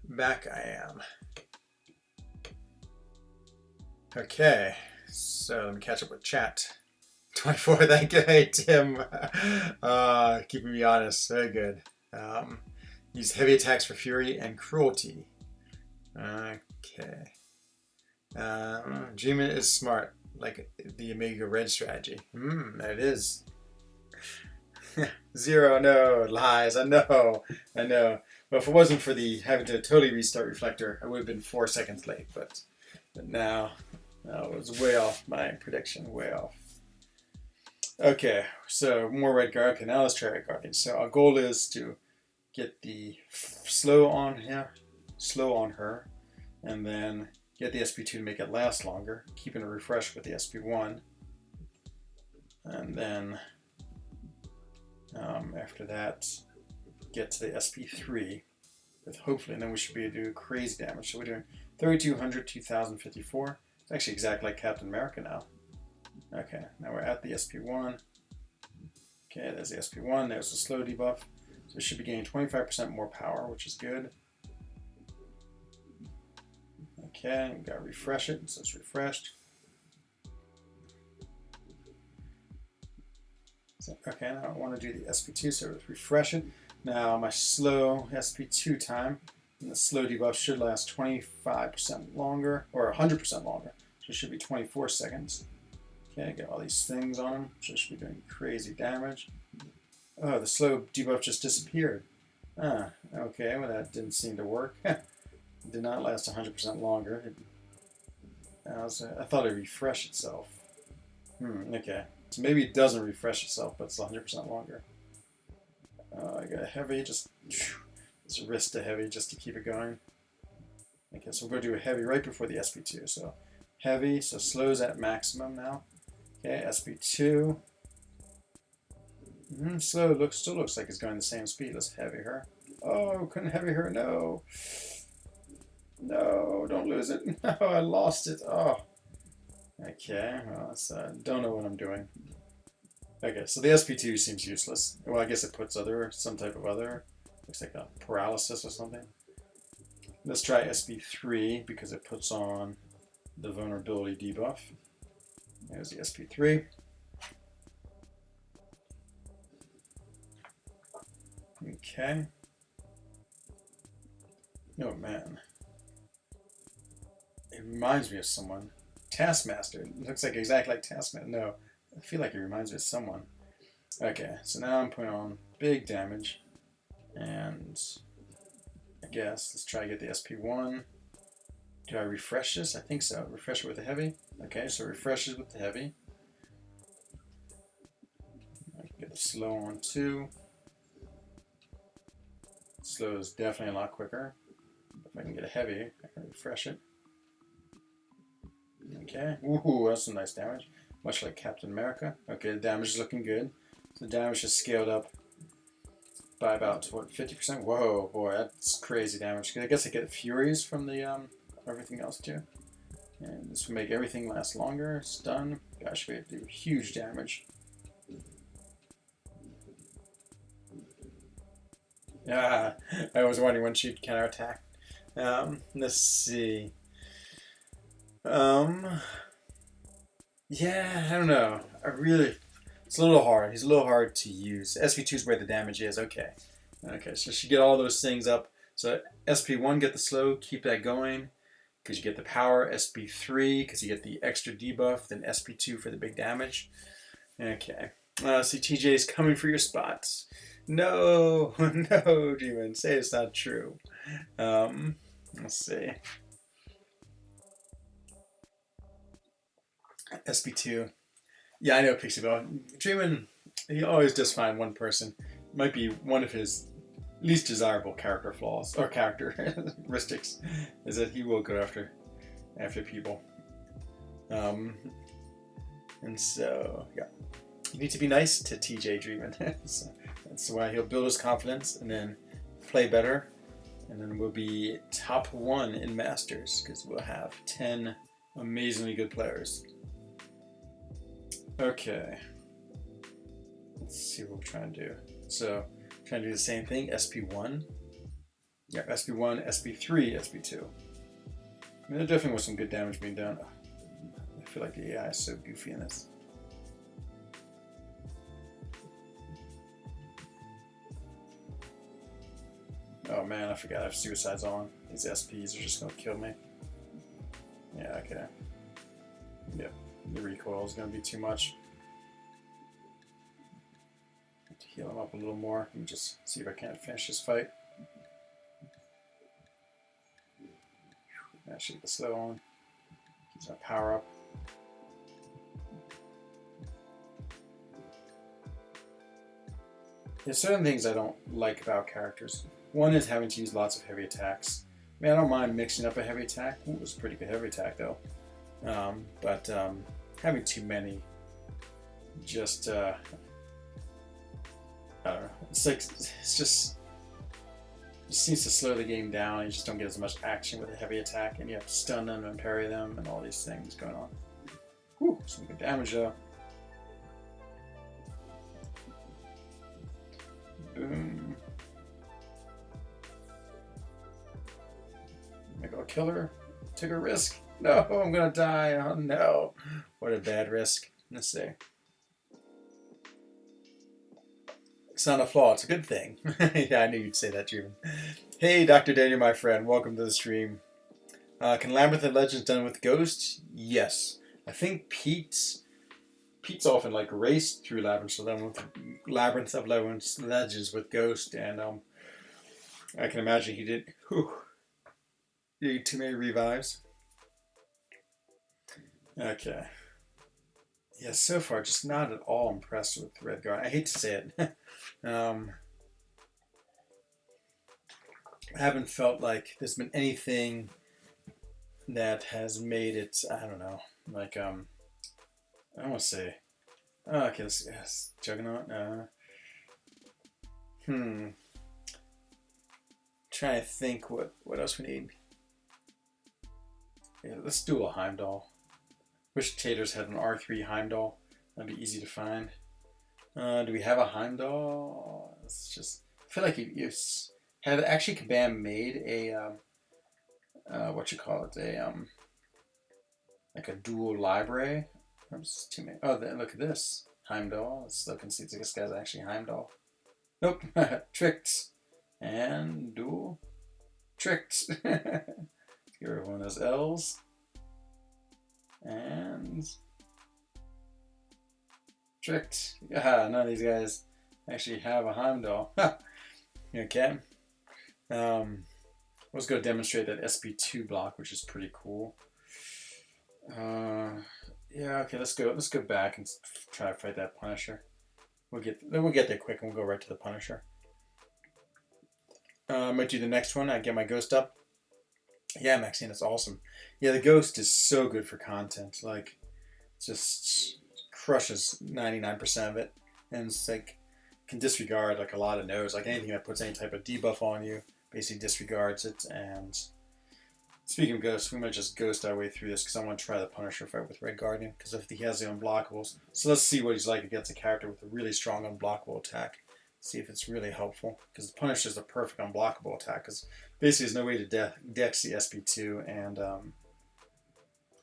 Back I am. Okay, so let me catch up with chat. 24, thank you. Hey, Tim. Keeping me honest. Very good. Use heavy attacks for fury and cruelty. Okay. Dreamin' is smart, like the Omega Red strategy. That is. 0, no, lies. I know. Well, if it wasn't for the having to totally restart reflector, I would have been 4 seconds late. But now, it was way off my prediction. Way off. Okay, so more red guard. Okay, now let's try red guardian. So our goal is to get the slow on her, and then get the SP2 to make it last longer, keeping it refreshed with the SP1. And then after that, get to the SP3 with hopefully, and then we should be able to do crazy damage. So we're doing 3,200, 2,054. It's actually exactly like Captain America now. Okay, now we're at the SP1. Okay, there's the SP1, there's the slow debuff. So we should be getting 25% more power, which is good. Okay, we gotta refresh it, so it's refreshed. So, okay, now I want to do the SP2, so let's refresh it. Now my slow SP2 time, and the slow debuff should last 25% longer, or 100% longer. So it should be 24 seconds. Okay, get all these things on them, so it should be doing crazy damage. Oh, the slow debuff just disappeared. Ah, okay, well that didn't seem to work. It did not last 100% longer. I thought it refreshed itself. Okay. So maybe it doesn't refresh itself, but it's 100% longer. I got a heavy, just wrist to heavy just to keep it going. Okay, so we're going to do a heavy right before the SP2. So heavy, so slows at maximum now. Okay, SP2. Slow still looks like it's going the same speed. Let's heavy her. Oh, couldn't heavy her. No. No, don't lose it. No, I lost it. Oh. Okay, well, don't know what I'm doing. Okay, so the SP2 seems useless. Well, I guess it puts some type of other, looks like a paralysis or something. Let's try SP3 because it puts on the vulnerability debuff. There's the SP3. Okay. Oh man. It reminds me of someone. Taskmaster. It looks like exactly like Taskmaster. No, I feel like it reminds me of someone. Okay, so now I'm putting on big damage. And I guess let's try to get the SP1. Do I refresh this? I think so. Refresh it with the heavy. Okay, so refreshes with the heavy. I can get the slow on too. Slow is definitely a lot quicker. If I can get a heavy, I can refresh it. Okay, woohoo, that's some nice damage. Much like Captain America. Okay, the damage is looking good. So the damage is scaled up by about, what, 50%? Whoa, boy, that's crazy damage. I guess I get Furies from the everything else too. And this will make everything last longer. Stun. Gosh, we have to do huge damage. Yeah, I was wondering when she'd counterattack. Let's see. Yeah, I don't know. It's a little hard. He's a little hard to use. SP2 is where the damage is. Okay. Okay, so she get all those things up. So SP1, get the slow, keep that going, because you get the power. SP3, because you get the extra debuff. Then SP2 for the big damage. Okay. See, TJ's coming for your spots. No, no, Demon, say it's not true. Let's see. SP2. Yeah, I know Pixie-Bell. Dreamin', he always does find one person. Might be one of his least desirable character flaws, or characteristics, is that he will go after people. And so, yeah. You need to be nice to TJ Dreamin'. So that's why he'll build his confidence and then play better. And then we'll be top 1 in Masters, because we'll have 10 amazingly good players. Okay. Let's see what we're trying to do. So, trying to do the same thing. SP1. Yeah, SP1, SP3, SP2. I mean, there definitely was some good damage being done. I feel like the AI is so goofy in this. Oh man, I forgot I have suicides on. These SPs are just gonna kill me. Yeah, okay. Yep, the recoil is gonna be too much. Have to heal him up a little more. Let me just see if I can't finish this fight. Actually, get the slow on. Keeps my power up. There's certain things I don't like about characters. One is having to use lots of heavy attacks. mean, I don't mind mixing up a heavy attack. Ooh, it was a pretty good heavy attack though. But having too many just I don't know. It's like it seems to slow the game down. You just don't get as much action with a heavy attack, and you have to stun them and parry them, and all these things going on. Whew, some good damage though. Boom. I go kill her. Took a risk. No, I'm gonna die. Oh no. What a bad risk. Let's see. It's not a flaw, it's a good thing. Yeah, I knew you'd say that, Juven. Hey, Dr. Daniel, my friend. Welcome to the stream. Can Labyrinth of Legends done with Ghost? Yes. I think Pete's often like raced through Labyrinth of Legends with Ghost, and I can imagine he did. Too many revives. Okay. Yeah, so far, just not at all impressed with Redguard. I hate to say it. I haven't felt like there's been anything that has made it, I don't know, like, I don't want to say, oh, okay, yes, Juggernaut, trying to think what else we need. Yeah, let's do a Heimdall. Wish Taters had an R3 Heimdall. That'd be easy to find. Do we have a Heimdall? It's just, I feel like had actually Kabam made a what you call it, like a dual library. Oops, too many. Oh, look at this Heimdall. Let's look and see if this guy's actually Heimdall. Nope, tricked and dual tricked. Get rid of one of those L's and tricked. Yeah, none of these guys actually have a Heimdall. Okay. Let's go demonstrate that SP2 block, which is pretty cool. Yeah, okay, let's go back and try to fight that Punisher. We'll get there quick and we'll go right to the Punisher. Might do the next one. I get my Ghost up. Yeah, Maxine, it's awesome. Yeah, the Ghost is so good for content. Like, just crushes 99% of it, and it's like can disregard like a lot of no's. Like anything that puts any type of debuff on you, basically disregards it. And speaking of Ghost, we might just Ghost our way through this because I want to try the Punisher fight with Red Guardian because if he has the unblockables. So let's see what he's like against a character with a really strong unblockable attack. See if it's really helpful because the Punisher is a perfect unblockable attack because basically there's no way to dex the SP2 and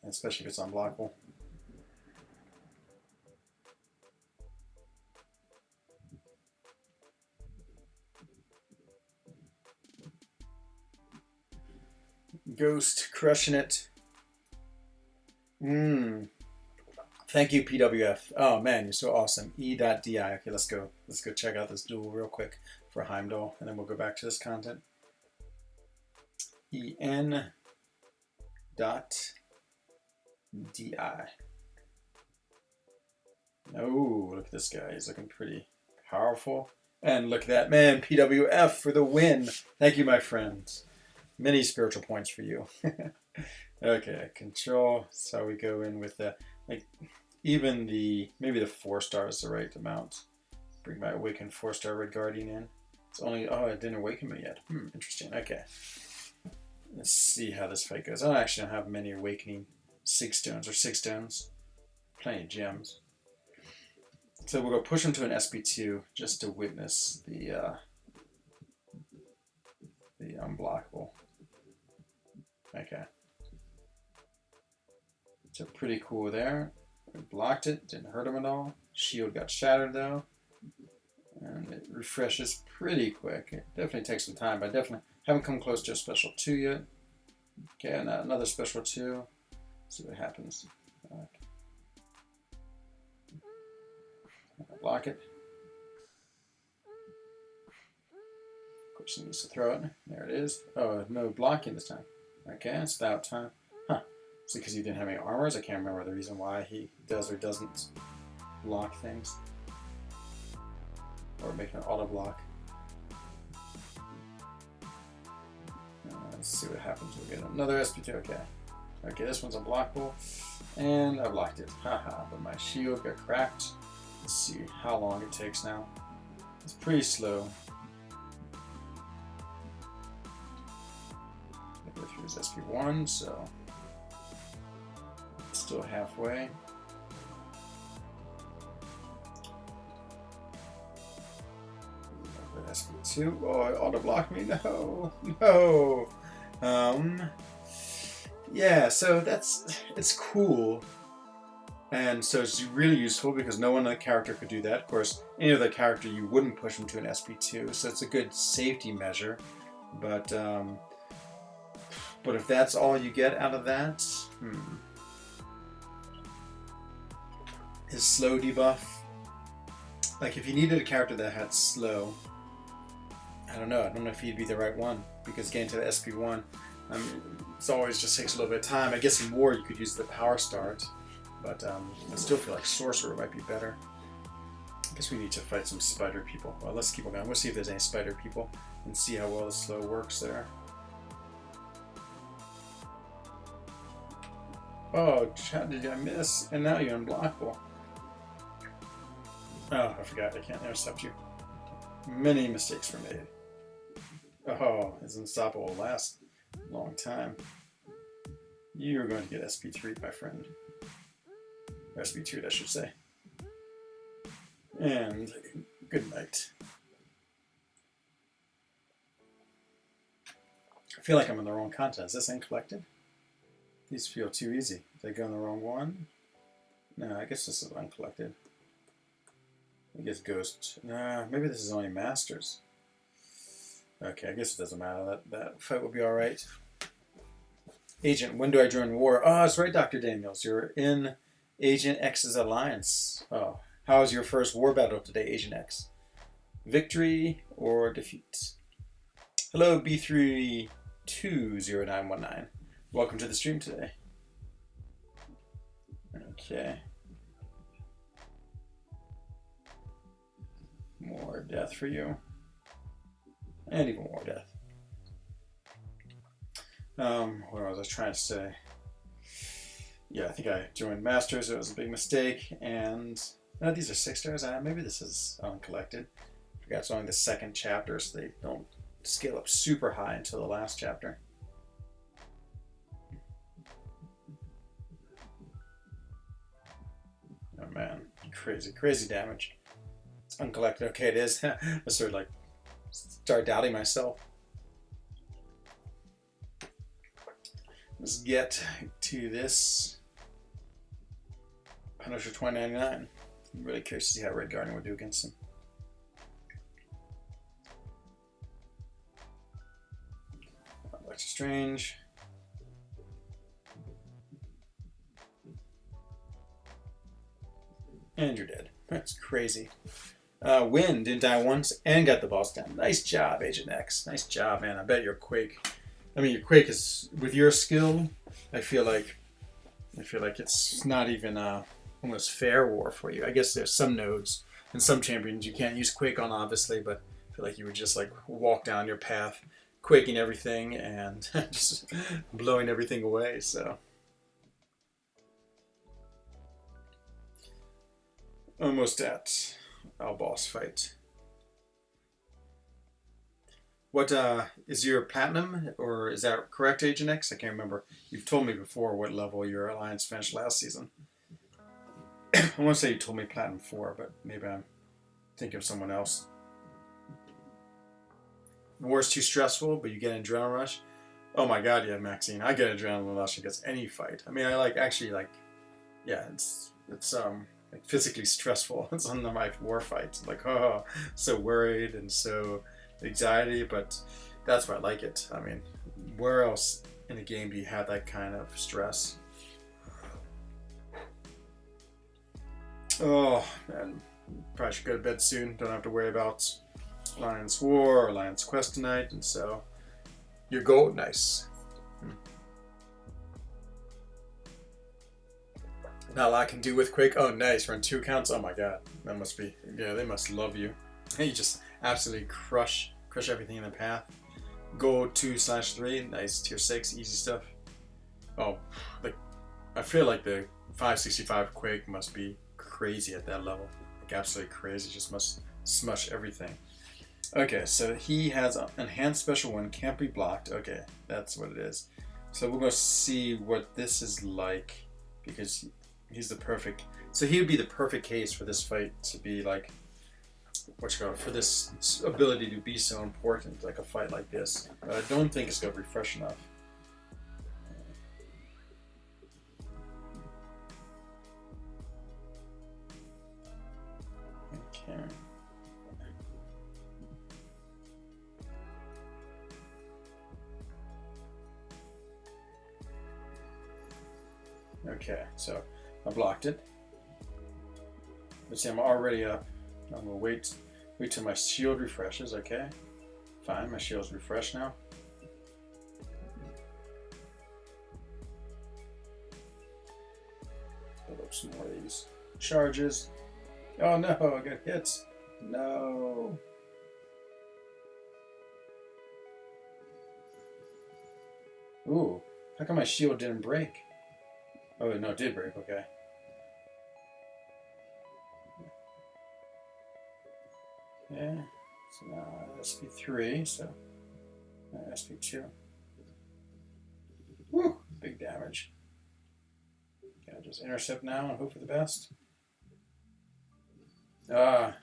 especially if it's unblockable. Ghost crushing it. Thank you, PWF. Oh man, you're so awesome. E.di. Okay, let's go check out this duel real quick for Heimdall, and then we'll go back to this content. En.di. Oh, look at this guy. He's looking pretty powerful. And look at that, man. PWF for the win. Thank you, my friends. Many spiritual points for you. Okay, control. So we go in with the, like, even maybe the 4-star is the right amount. Bring my awakened 4-star Red Guardian in. It's only, oh, I didn't awaken me yet. Interesting. Okay. Let's see how this fight goes. I don't have many awakening 6 stones. Plenty of gems. So we'll go push him to an SP2 just to witness the unblockable. Okay. So pretty cool there. We blocked it, didn't hurt him at all. Shield got shattered though. And it refreshes pretty quick. It definitely takes some time, but I definitely haven't come close to a special 2 yet. Okay, and another special 2. See what happens. Block it. Of course, he needs to throw it. There it is. Oh, no blocking this time. Okay, it's about time. Huh. Is it because he didn't have any armors? I can't remember the reason why he does or doesn't block things. Or make an auto block. Let's see what happens. We get another SP2. Okay. Okay, this one's unblockable. And I blocked it. Haha, but my shield got cracked. Let's see how long it takes now. It's pretty slow. I go through his SP1, so it's still halfway. SP2. Oh, it auto-blocked me. No, no. Yeah, so it's cool. And so it's really useful because no other character could do that. Of course, any other character you wouldn't push them to an SP2, so it's a good safety measure. But if that's all you get out of that, his slow debuff. Like if you needed a character that had slow, I don't know if he'd be the right one because getting to the SP1, it always just takes a little bit of time. I guess in war you could use the power start. But I still feel like Sorcerer might be better. I guess we need to fight some spider people. Well, let's keep on going. We'll see if there's any spider people and see how well the slow works there. Oh, how did I miss? And now you're unblockable. Oh, I forgot. I can't intercept you. Many mistakes were made. Oh, it's unstoppable will last a long time. You're going to get SP3, my friend. SP2, I should say. And good night. I feel like I'm in the wrong content. Is this Uncollected? These feel too easy. Did I go in the wrong one? No, I guess this is Uncollected. I guess Ghost. Nah, maybe this is only Masters. Okay, I guess it doesn't matter. That fight will be alright. Agent, when do I join war? Oh, that's right, Dr. Daniels. You're in Agent X's alliance. Oh, how was your first war battle today, Agent X? Victory or defeat? Hello, B320919. Welcome to the stream today. Okay. More death for you. And even more death. What was I trying to say? Yeah, I think I joined Masters. It was a big mistake. And these are 6 stars. Maybe this is Uncollected. I forgot it's only the 2nd chapter, so they don't scale up super high until the last chapter. Oh man, crazy, crazy damage. It's Uncollected. Okay, it is. I sort of like start doubting myself. Let's get to this Punisher 2099. I'm really curious to see how Red Guardian would do against him. Doctor Strange. And you're dead. That's crazy. Win, didn't die once, and got the boss down. Nice job, Agent X. Nice job, man. I bet your Quake. I mean, your Quake is with your skill. I feel like it's not even almost fair war for you. I guess there's some nodes and some champions you can't use Quake on, obviously, but I feel like you would just like walk down your path, quaking everything and just blowing everything away. So. Almost at our boss fight. What is your platinum, or is that correct, Agent X? I can't remember. You've told me before what level your alliance finished last season. I want to say you told me platinum 4, but maybe I'm thinking of someone else. War's too stressful, but you get an adrenaline rush. Oh my God, yeah, Maxine, I get an adrenaline rush against any fight. I mean, I yeah, it's like physically stressful. It's on my war fights. Like, oh, so worried and so anxiety, but that's why I like it. I mean, where else in a game do you have that kind of stress? Oh, man. Probably should go to bed soon. Don't have to worry about Alliance War or Alliance Quest tonight, and so your goal, nice. Not a lot I can do with Quake. Oh, nice. Run 2 accounts. Oh my God, that must be. Yeah, they must love you. You just absolutely crush everything in the path. Gold 2/3, nice tier 6, easy stuff. Oh, like I feel like the 565 Quake must be crazy at that level. Like absolutely crazy, just must smush everything. Okay, so he has enhanced special one, can't be blocked. Okay, that's what it is. So we're gonna see what this is like, because he's the perfect. So he would be the perfect case for this fight to be like, for this ability to be so important, like a fight like this. But I don't think it's gonna refresh enough. Okay. Okay, so I blocked it. But see, I'm already up. I'm gonna wait till my shield refreshes. Okay, fine. My shield's refreshed now. Build up some more of these charges. Oh no! I got hit. No. Ooh, how come my shield didn't break? Oh no, it did break. Okay. Yeah. So now SP3. So SP2. Woo! Big damage. Okay, I'll just intercept now and hope for the best.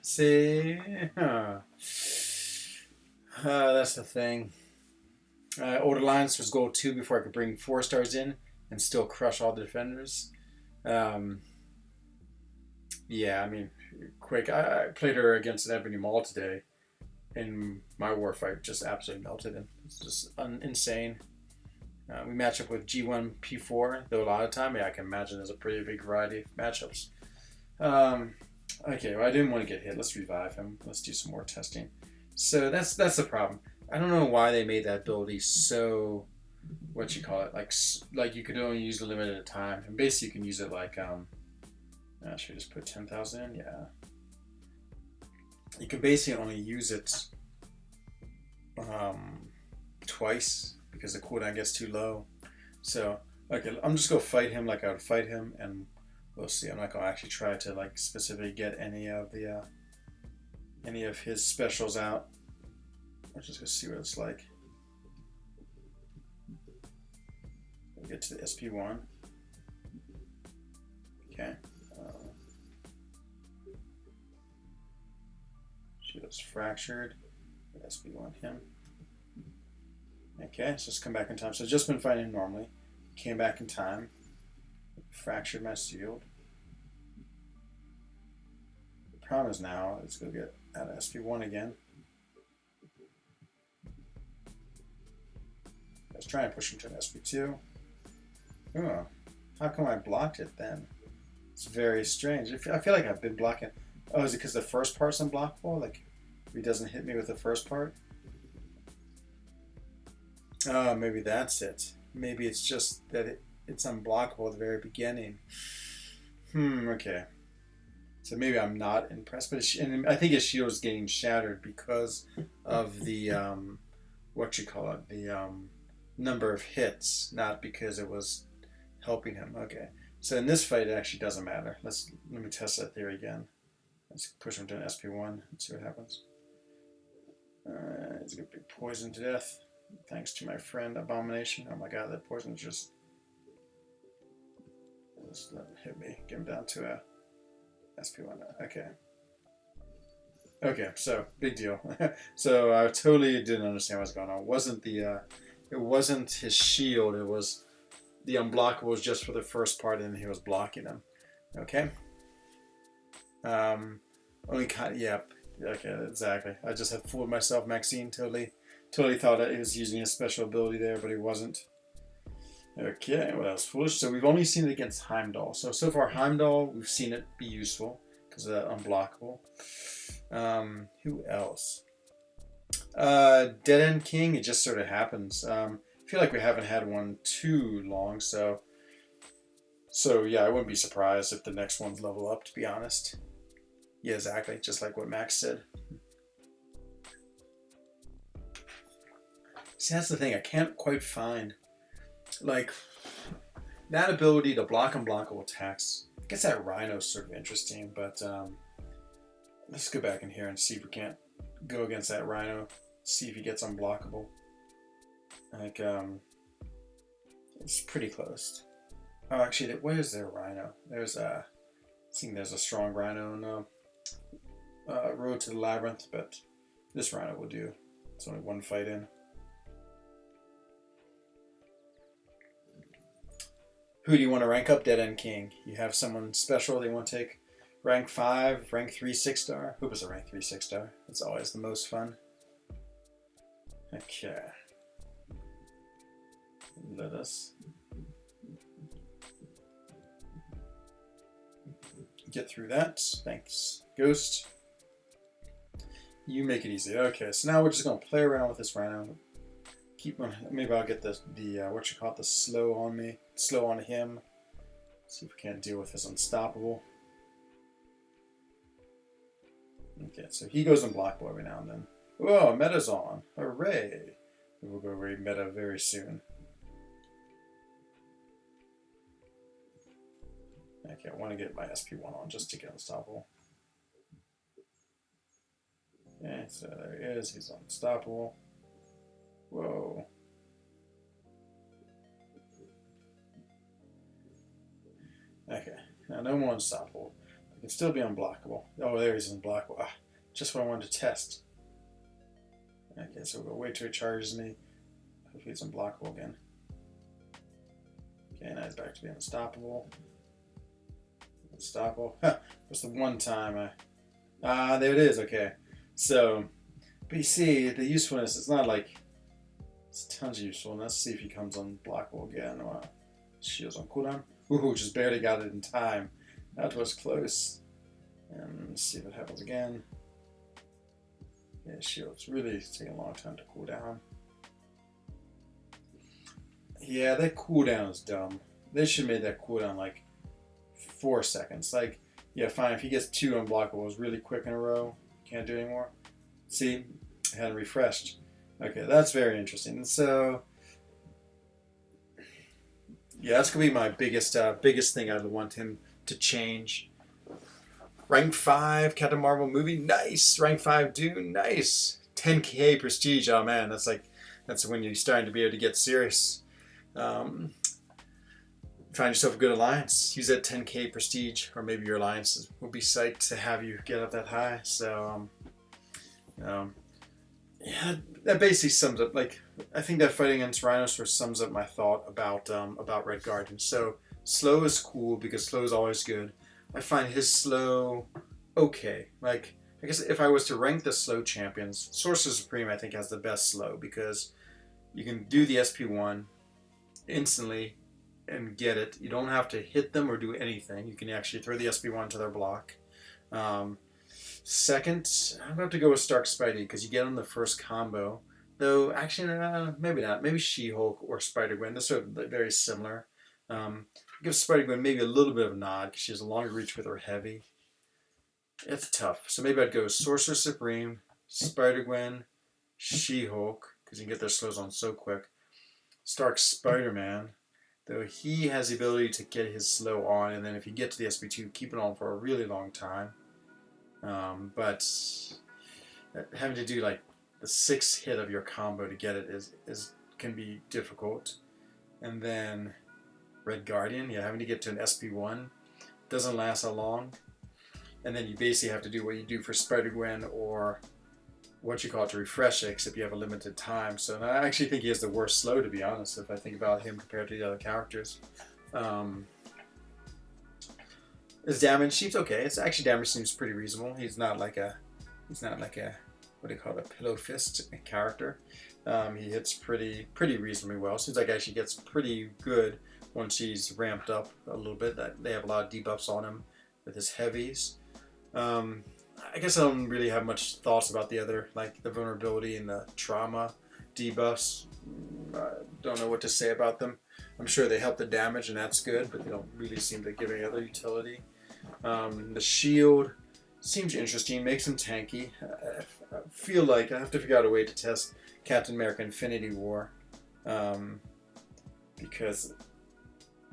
See? That's the thing. Old Alliance was gold 2 before I could bring 4 stars in and still crush all the defenders. Yeah, I mean, Quake. I played her against an Ebony Maul today, and my war fight just absolutely melted him. It's just insane. We match up with G1 P4, though a lot of time, yeah, I can imagine there's a pretty big variety of matchups. Okay, well, I didn't want to get hit. Let's revive him. Let's do some more testing. So that's the problem. I don't know why they made that ability so, what you call it, like you could only use a limit at a time, and basically you can use it like should we just put 10,000 in? Yeah. You can basically only use it twice because the cooldown gets too low. So okay, I'm just gonna fight him like I would fight him, and we'll see. I'm not gonna actually try to like specifically get any of his specials out. I'm just gonna see what it's like. We'll get to the SP1. Okay. Shield's fractured. SP1 him. Okay, so let's come back in time. So I've just been fighting normally. Came back in time. Fractured my shield. The problem is now, let's go get out of SP1 again. I was trying to push him to an SP2. Oh, how come I blocked it then? It's very strange. I feel like I've been blocking. Oh, is it because the first part's unblockable? Like, if he doesn't hit me with the first part? Oh, maybe that's it. Maybe it's just that it's unblockable at the very beginning. Okay. So maybe I'm not impressed, but and I think his shield is getting shattered because of the the number of hits, not because it was helping him. Okay. So in this fight, it actually doesn't matter. Let me test that theory again. Let's push him to an SP1 and see what happens. He's gonna be poisoned to death, thanks to my friend Abomination. Oh my god, that poison just hit me. Get him down to a SP1. Okay. Okay, so big deal. So I totally didn't understand what's going on. It wasn't his shield. It was the unblockable was just for the first part, and he was blocking him. Okay. Yep. Okay, exactly. I just had fooled myself. Maxine totally thought that he was using a special ability there, but he wasn't. Okay, well, that was foolish. So we've only seen it against Heimdall. So far, Heimdall, we've seen it be useful because of that unblockable. Who else? Dead End King, it just sort of happens. I feel like we haven't had one too long, so yeah, I wouldn't be surprised if the next one's level up, to be honest. Yeah, exactly, just like what Max said. See, that's the thing. I can't quite find, like, that ability to block unblockable attacks. I guess that Rhino's sort of interesting, but let's go back in here and see if we can't go against that Rhino. See if he gets unblockable. Like, it's pretty close. Oh, actually, where's their Rhino? There's a, I think there's a strong Rhino in Road to the Labyrinth, but this Rhino will do. It's only one fight in. Who do you want to rank up, Dead End King? You have someone special they want to take rank 5, rank 3, 6-star? Who was a rank 3, 6-star? That's always the most fun. Okay. Let us get through that. Thanks, Ghost. You make it easy. Okay, so now we're just going to play around with this Rhino. Keep on. Maybe I'll get the what you call it, the slow on me, slow on him. See if we can't deal with his unstoppable. Okay, so he goes unblockable every now and then. Whoa, meta's on! Hooray! We will go very meta very soon. Okay, I want to get my SP1 on just to get unstoppable. Okay, so there he is. He's unstoppable. Whoa. Okay, now no more unstoppable. He can still be unblockable. Oh, there he's unblockable. Ah, just what I wanted to test. Okay, so we'll wait till he charges me. Hopefully he's unblockable again. Okay, now he's back to being unstoppable. Unstoppable. What's the one time I... Ah, there it is, okay. So, but you see, the usefulness, it's not like... It's tons of usefulness. Let's see if he comes unblockable again. Shields on cooldown. Ooh, just barely got it in time. That was close. And let's see if it happens again. Yeah, shields really taking a long time to cool down. Yeah, that cooldown is dumb. They should have made that cooldown like 4 seconds. Like, yeah, fine. If he gets 2 unblockables really quick in a row, can't do anymore. See, I hadn't refreshed. Okay, that's very interesting. So, yeah, that's gonna be my biggest thing I'd want him to change. Rank 5 Captain Marvel movie, nice. Rank 5 Dune, nice. 10k prestige, oh man, that's when you're starting to be able to get serious. Find yourself a good alliance. Use that 10k prestige, or maybe your alliances will be psyched to have you get up that high. So, yeah, that basically sums up. Like, I think that fighting against Rhinosaur sums up my thought about Red Guardian. So, slow is cool because slow is always good. I find his slow okay. Like, I guess if I was to rank the slow champions, Sorcerer Supreme I think has the best slow because you can do the SP1 instantly and get it. You don't have to hit them or do anything. You can actually throw the SP1 to their block. Second, I'm going to have to go with Stark Spidey because you get on the first combo. Though, actually, maybe not. Maybe She-Hulk or Spider-Gwen. They're sort of very similar. Give Spider-Gwen maybe a little bit of a nod because she has a longer reach with her heavy. It's tough. So maybe I'd go Sorcerer Supreme, Spider-Gwen, She-Hulk because you can get their slows on so quick. Stark Spider-Man, though he has the ability to get his slow on, and then if you get to the SP2, keep it on for a really long time. But having to do like the 6th hit of your combo to get it can be difficult. And then Red Guardian, yeah, having to get to an SP1 doesn't last that long. And then you basically have to do what you do for Spider-Gwen or what you call it to refresh it, except you have a limited time. So I actually think he has the worst slow, to be honest, if I think about him compared to the other characters. His damage seems okay. It's actually damage seems pretty reasonable. He's not like a what do you call it, a pillow fist character. He hits pretty reasonably well. Seems like actually gets pretty good once he's ramped up a little bit. They have a lot of debuffs on him with his heavies. I guess I don't really have much thoughts about the other, like the vulnerability and the trauma debuffs. Don't know what to say about them. I'm sure they help the damage and that's good, but they don't really seem to give any other utility. The shield seems interesting, makes him tanky. I feel like I have to figure out a way to test Captain America Infinity War. Because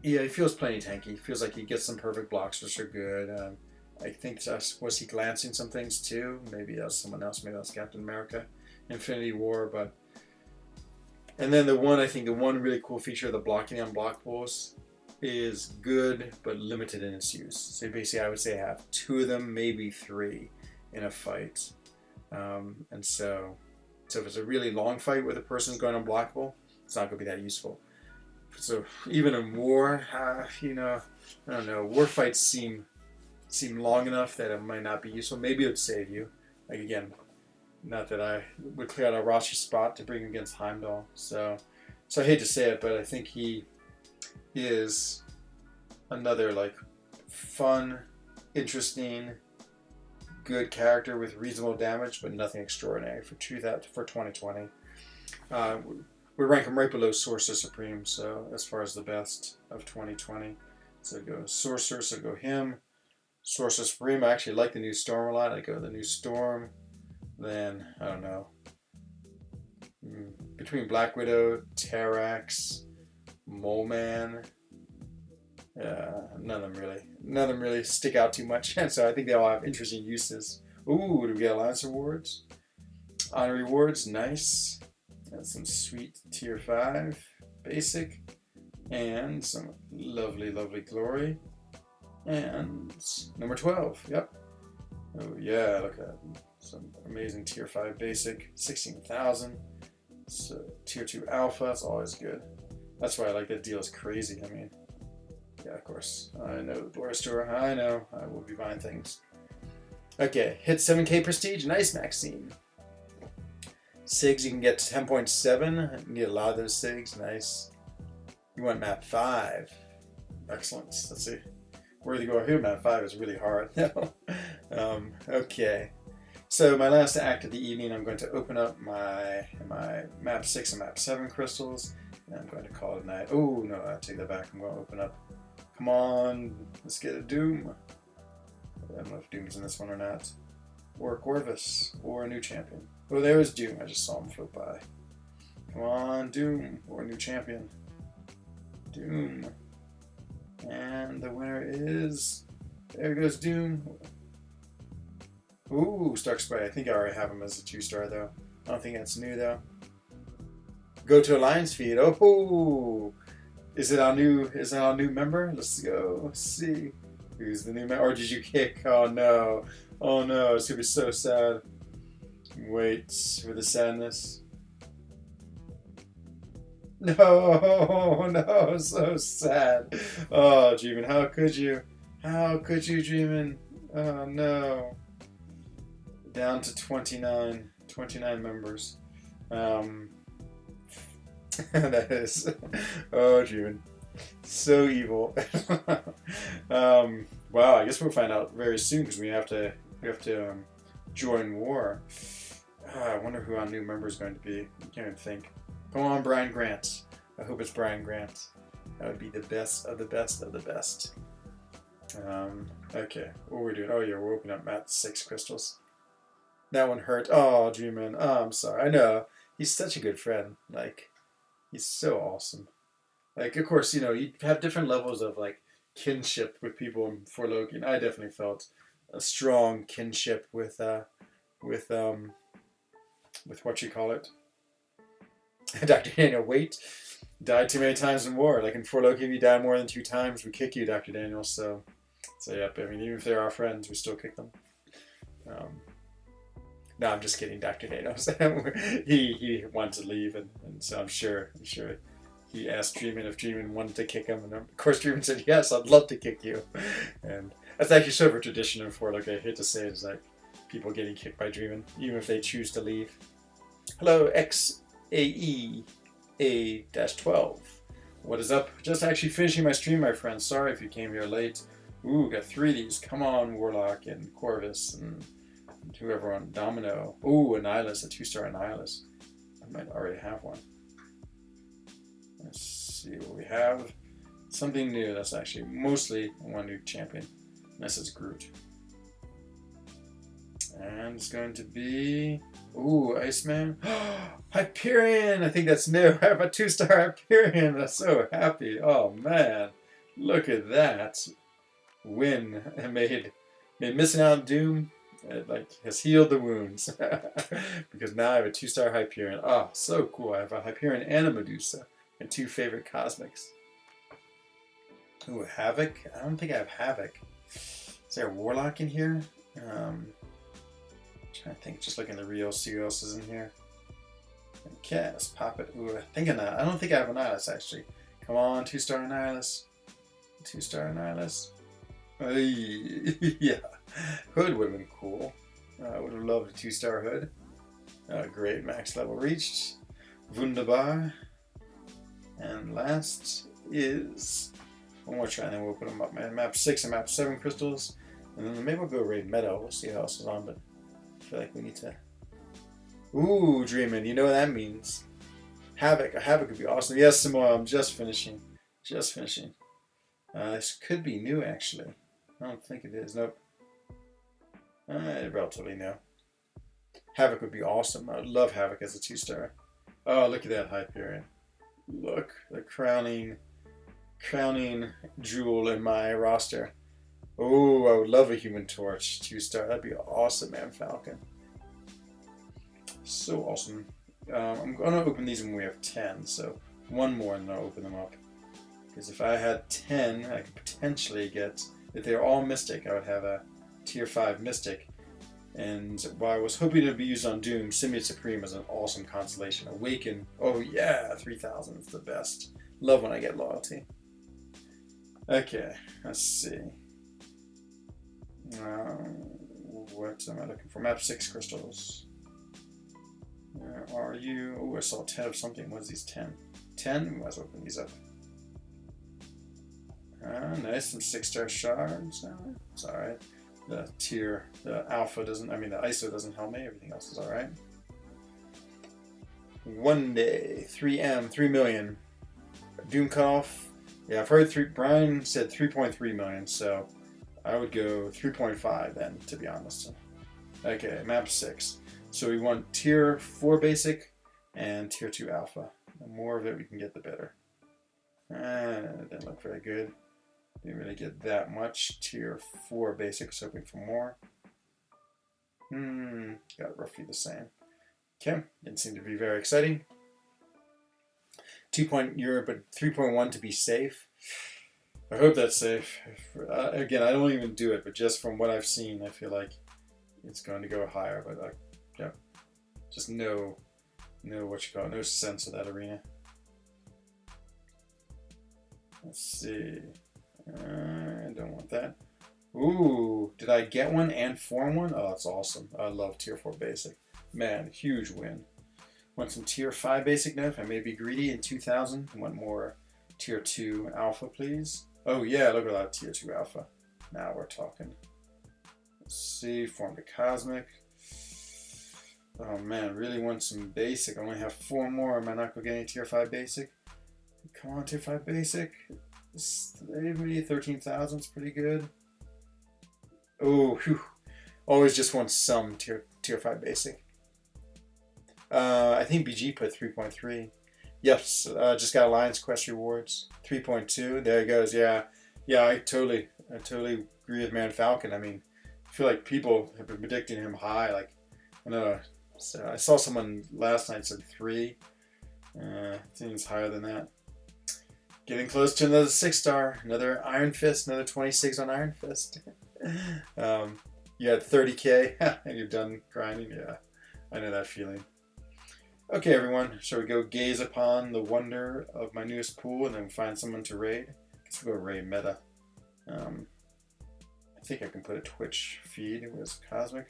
yeah, he feels plenty tanky. He feels like he gets some perfect blocks, which are good. I think was he glancing some things too? Maybe that was someone else. Maybe that was Captain America Infinity War. But and then the one really cool feature of the blocking unblockables is good but limited in its use. So basically, I would say I have 2 of them, maybe 3 in a fight. And so if it's a really long fight where the person's going unblockable, it's not going to be that useful. So even in war, you know, I don't know, war fights seem long enough that it might not be useful. Maybe it would save you. Like again, not that I would clear out a roster spot to bring him against Heimdall. So I hate to say it, but I think he is another like fun, interesting, good character with reasonable damage, but nothing extraordinary for 2020. We rank him right below Sorcerer Supreme, so as far as the best of 2020. So go Sorcerer, so go him. Sorcerer Supreme, I actually like the new Storm a lot. I go the new Storm. Then, I don't know. Between Black Widow, Terrax, Mole Man, none of them really stick out too much. And so I think they all have interesting uses. Ooh, do we get Alliance rewards? Honor rewards, nice. And some sweet tier 5 basic. And some lovely, lovely glory. And number 12, yep. Oh yeah, look at some amazing tier 5 basic, 16,000. So tier 2 alpha, that's always good. That's why I like that deal, is crazy. I mean, yeah, of course. I know, Glory Store, I know. I will be buying things. Okay, hit 7k prestige, nice Maxine. SIGs, you can get to 10.7. You can get a lot of those SIGs, nice. You want map 5. Excellent. Let's see. Where do you go here? Map 5 is really hard. Okay. So my last act of the evening, I'm going to open up my map 6 and map 7 crystals. And I'm going to call it a night. Oh, no, I take that back. I'm going to open up. Come on. Let's get a Doom. I don't know if Doom's in this one or not. Or Corvus. Or a new champion. Oh, there is Doom. I just saw him float by. Come on, Doom. Or a new champion. Doom. And the winner is... There goes Doom. Ooh, Stark Spray. I think I already have him as a 2-star, though. I don't think that's new, though. Go to Alliance feed. Oh! Is it our new member? Let's go see. Who's the new member? Or did you kick? Oh, no. Oh, no. It's going to be so sad. Wait for the sadness. No, no, so sad. Oh, Dreamin', how could you? How could you, Dreamin'? Oh, no. Down to 29 members. That is, oh, Dreamin', so evil. Wow, I guess we'll find out very soon because we have to join war. I wonder who our new member is going to be. I can't even think. Come on, Brian Grant. I hope it's Brian Grant. That would be the best of the best of the best. Okay, what we're doing? Oh yeah, we're opening up map 6 crystals. That one hurt. Oh, Dreamin'. Oh, I'm sorry. I know. He's such a good friend. Like, he's so awesome. Like, of course, you know, you have different levels of, like, kinship with people for Loki. And I definitely felt a strong kinship with what you call it. Dr. Daniel, wait. Died too many times in war. Like in 4 Loki, if you die more than 2 times, we kick you, Dr. Daniel. So yep, I mean, even if they're our friends, we still kick them. No, I'm just kidding, Dr. Daniel. he wanted to leave, and so I'm sure he asked Dreamin' if Dreamin' wanted to kick him, and of course Dreamin' said, yes, I'd love to kick you. And that's actually sort of a tradition in 4 Loki. I hate to say it, is like people getting kicked by Dreamin', even if they choose to leave. Hello, XAEA-12. What is up? Just actually finishing my stream, my friends. Sorry if you came here late. Ooh, got 3 of these. Come on, Warlock and Corvus and whoever on Domino. Ooh, Annihilus, a 2-star Annihilus. I might already have one. Let's see what we have. Something new. That's actually mostly one new champion. This is Groot. And it's going to be Ooh, Iceman. Hyperion! I think that's new. I have a 2-star Hyperion. I'm so happy. Oh, man. Look at that. Win. I made missing out on Doom. It, like, has healed the wounds. Because now I have a 2-star Hyperion. Oh, so cool. I have a Hyperion and a Medusa. My 2 favorite cosmics. Ooh, Havoc? I don't think I have Havoc. Is there a Warlock in here? Trying to think, just looking at the real, see who else is in here. Okay, let's pop it. Ooh, I think I don't think I have an Nihilus actually. Come on, 2-star Nihilus. 2-star Nihilus. Yeah. Hood would have been cool. I would have loved a 2-star Hood. Great, max level reached. Wunderbar. And last is one more try and then we'll put them up. Man, map 6 and map 7 crystals. And then maybe we'll go raid meta. We'll see how else is on, but I feel like we need to. Ooh, Dreamin', you know what that means. Havoc. A Havoc would be awesome. Yes, Samoa, I'm just finishing. Just finishing. This could be new, actually. I don't think it is. Nope. Relatively new. Havoc would be awesome. I would love Havoc as a 2-star. Oh, look at that Hyperion. Look, the crowning jewel in my roster. Oh, I would love a Human Torch 2-star. That'd be awesome, man. Falcon. So awesome. I'm going to open these when we have 10, so one more and then I'll open them up. Because if I had 10, I could potentially get, if they're all Mystic, I would have a tier 5 Mystic. And while I was hoping to be used on Doom, Symbiote Supreme is an awesome constellation. Awaken, oh yeah, 3000 is the best. Love when I get loyalty. Okay, let's see. What am I looking for? Map 6 crystals. Where are you? Oh, I saw 10 of something. What is these 10? 10? We might as well open these up. Nice, some 6-star shards. It's alright. The alpha doesn't, the ISO doesn't help me. Everything else is alright. One day, 3M, 3 million. Doom cutoff. Yeah, I've heard Brian said 3.3 million, so I would go 3.5 then, to be honest. Okay, map 6. So we want tier 4 basic and tier 2 alpha. The more of it we can get, the better. It didn't look very good. Didn't really get that much. Tier 4 basic, was hoping for more. Got roughly the same. Okay, didn't seem to be very exciting. 2 point Europe, but 3.1 to be safe. I hope that's safe. Again, I don't even do it, but just from what I've seen, I feel like it's going to go higher. But yeah, just no sense of that arena. Let's see. I don't want that. Ooh, did I get one and form one? Oh, that's awesome. I love tier 4 basic. Man, huge win. Want some tier 5 basic now? If I may be greedy in 2000. Want more tier 2 alpha, please? Oh yeah, look at that tier 2 alpha. Now we're talking. Let's see, form the cosmic. Oh man, really want some basic. I only have 4 more. Am I not going to get any tier 5 basic? Come on, tier 5 basic. Maybe 13,000 is pretty good. Oh, whew. Always just want some tier 5 basic. I think BG put 3.3. Yes, just got Alliance Quest rewards. 3.2. There it goes. Yeah, I totally agree with Man Falcon. I feel like people have been predicting him high. Like, I know. So I saw someone last night said 3. Seems higher than that. Getting close to another 6-star, another Iron Fist, another 26 on Iron Fist. You had 30k and you're done grinding. Yeah, I know that feeling. Okay, everyone, shall we go gaze upon the wonder of my newest pool and then find someone to raid? Guess we'll go raid meta. I think I can put a Twitch feed. Where's Cosmic?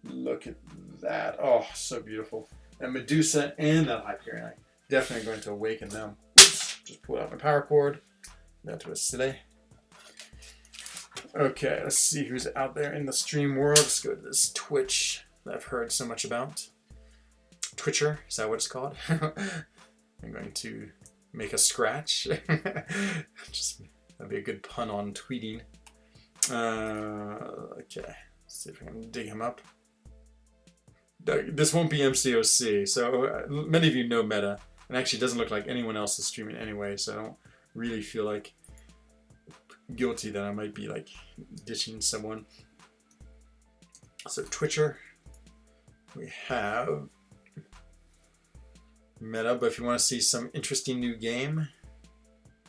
Look at that. Oh, so beautiful. And Medusa and that Hyperion. Definitely going to awaken them. Oops, just pull out my power cord. That was silly. Okay, let's see who's out there in the stream world. Let's go to this Twitch that I've heard so much about. Twitcher, is that what it's called? I'm going to make a scratch. That'd be a good pun on tweeting. Okay, let's see if I can dig him up. This won't be MCOC, so many of you know meta, and actually it doesn't look like anyone else is streaming anyway, so I don't really feel like guilty that I might be like ditching someone. So Twitcher, we have meta, but if you want to see some interesting new game,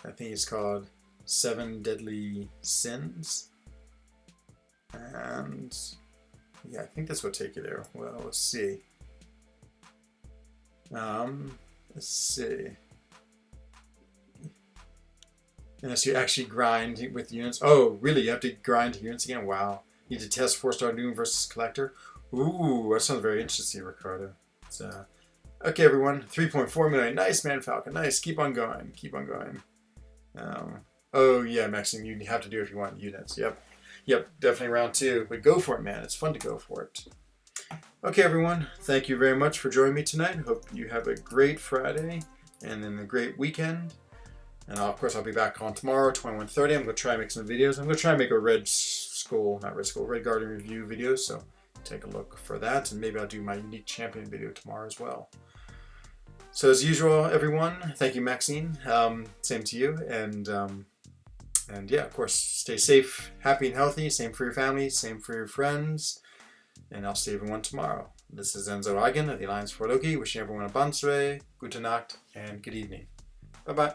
I think it's called 7 Deadly Sins, and yeah, I think this will take you there. Well, let's see. Let's see. Unless you actually grind with units. Oh, really? You have to grind units again? Wow. You need to test 4-star Doom versus Collector. Ooh, that sounds very interesting, Ricardo. So, okay, everyone. 3.4 million. Nice, man, Falcon. Nice. Keep on going. Keep on going. Oh, yeah, Maxime, you have to do it if you want units. Yep. Yep, definitely round 2. But go for it, man. It's fun to go for it. Okay, everyone. Thank you very much for joining me tonight. Hope you have a great Friday and then a great weekend. And of course, I'll be back on tomorrow, 21:30. I'm going to try and make some videos. I'm going to try and make a Red Guardian review video. So take a look for that. And maybe I'll do my unique champion video tomorrow as well. So as usual, everyone, thank you, Maxine. Same to you. And yeah, of course, stay safe, happy, and healthy. Same for your family, same for your friends. And I'll see everyone tomorrow. This is frENZOne of the Alliance for Loki, wishing everyone a bonne soirée, gute Nacht, and good evening. Bye-bye.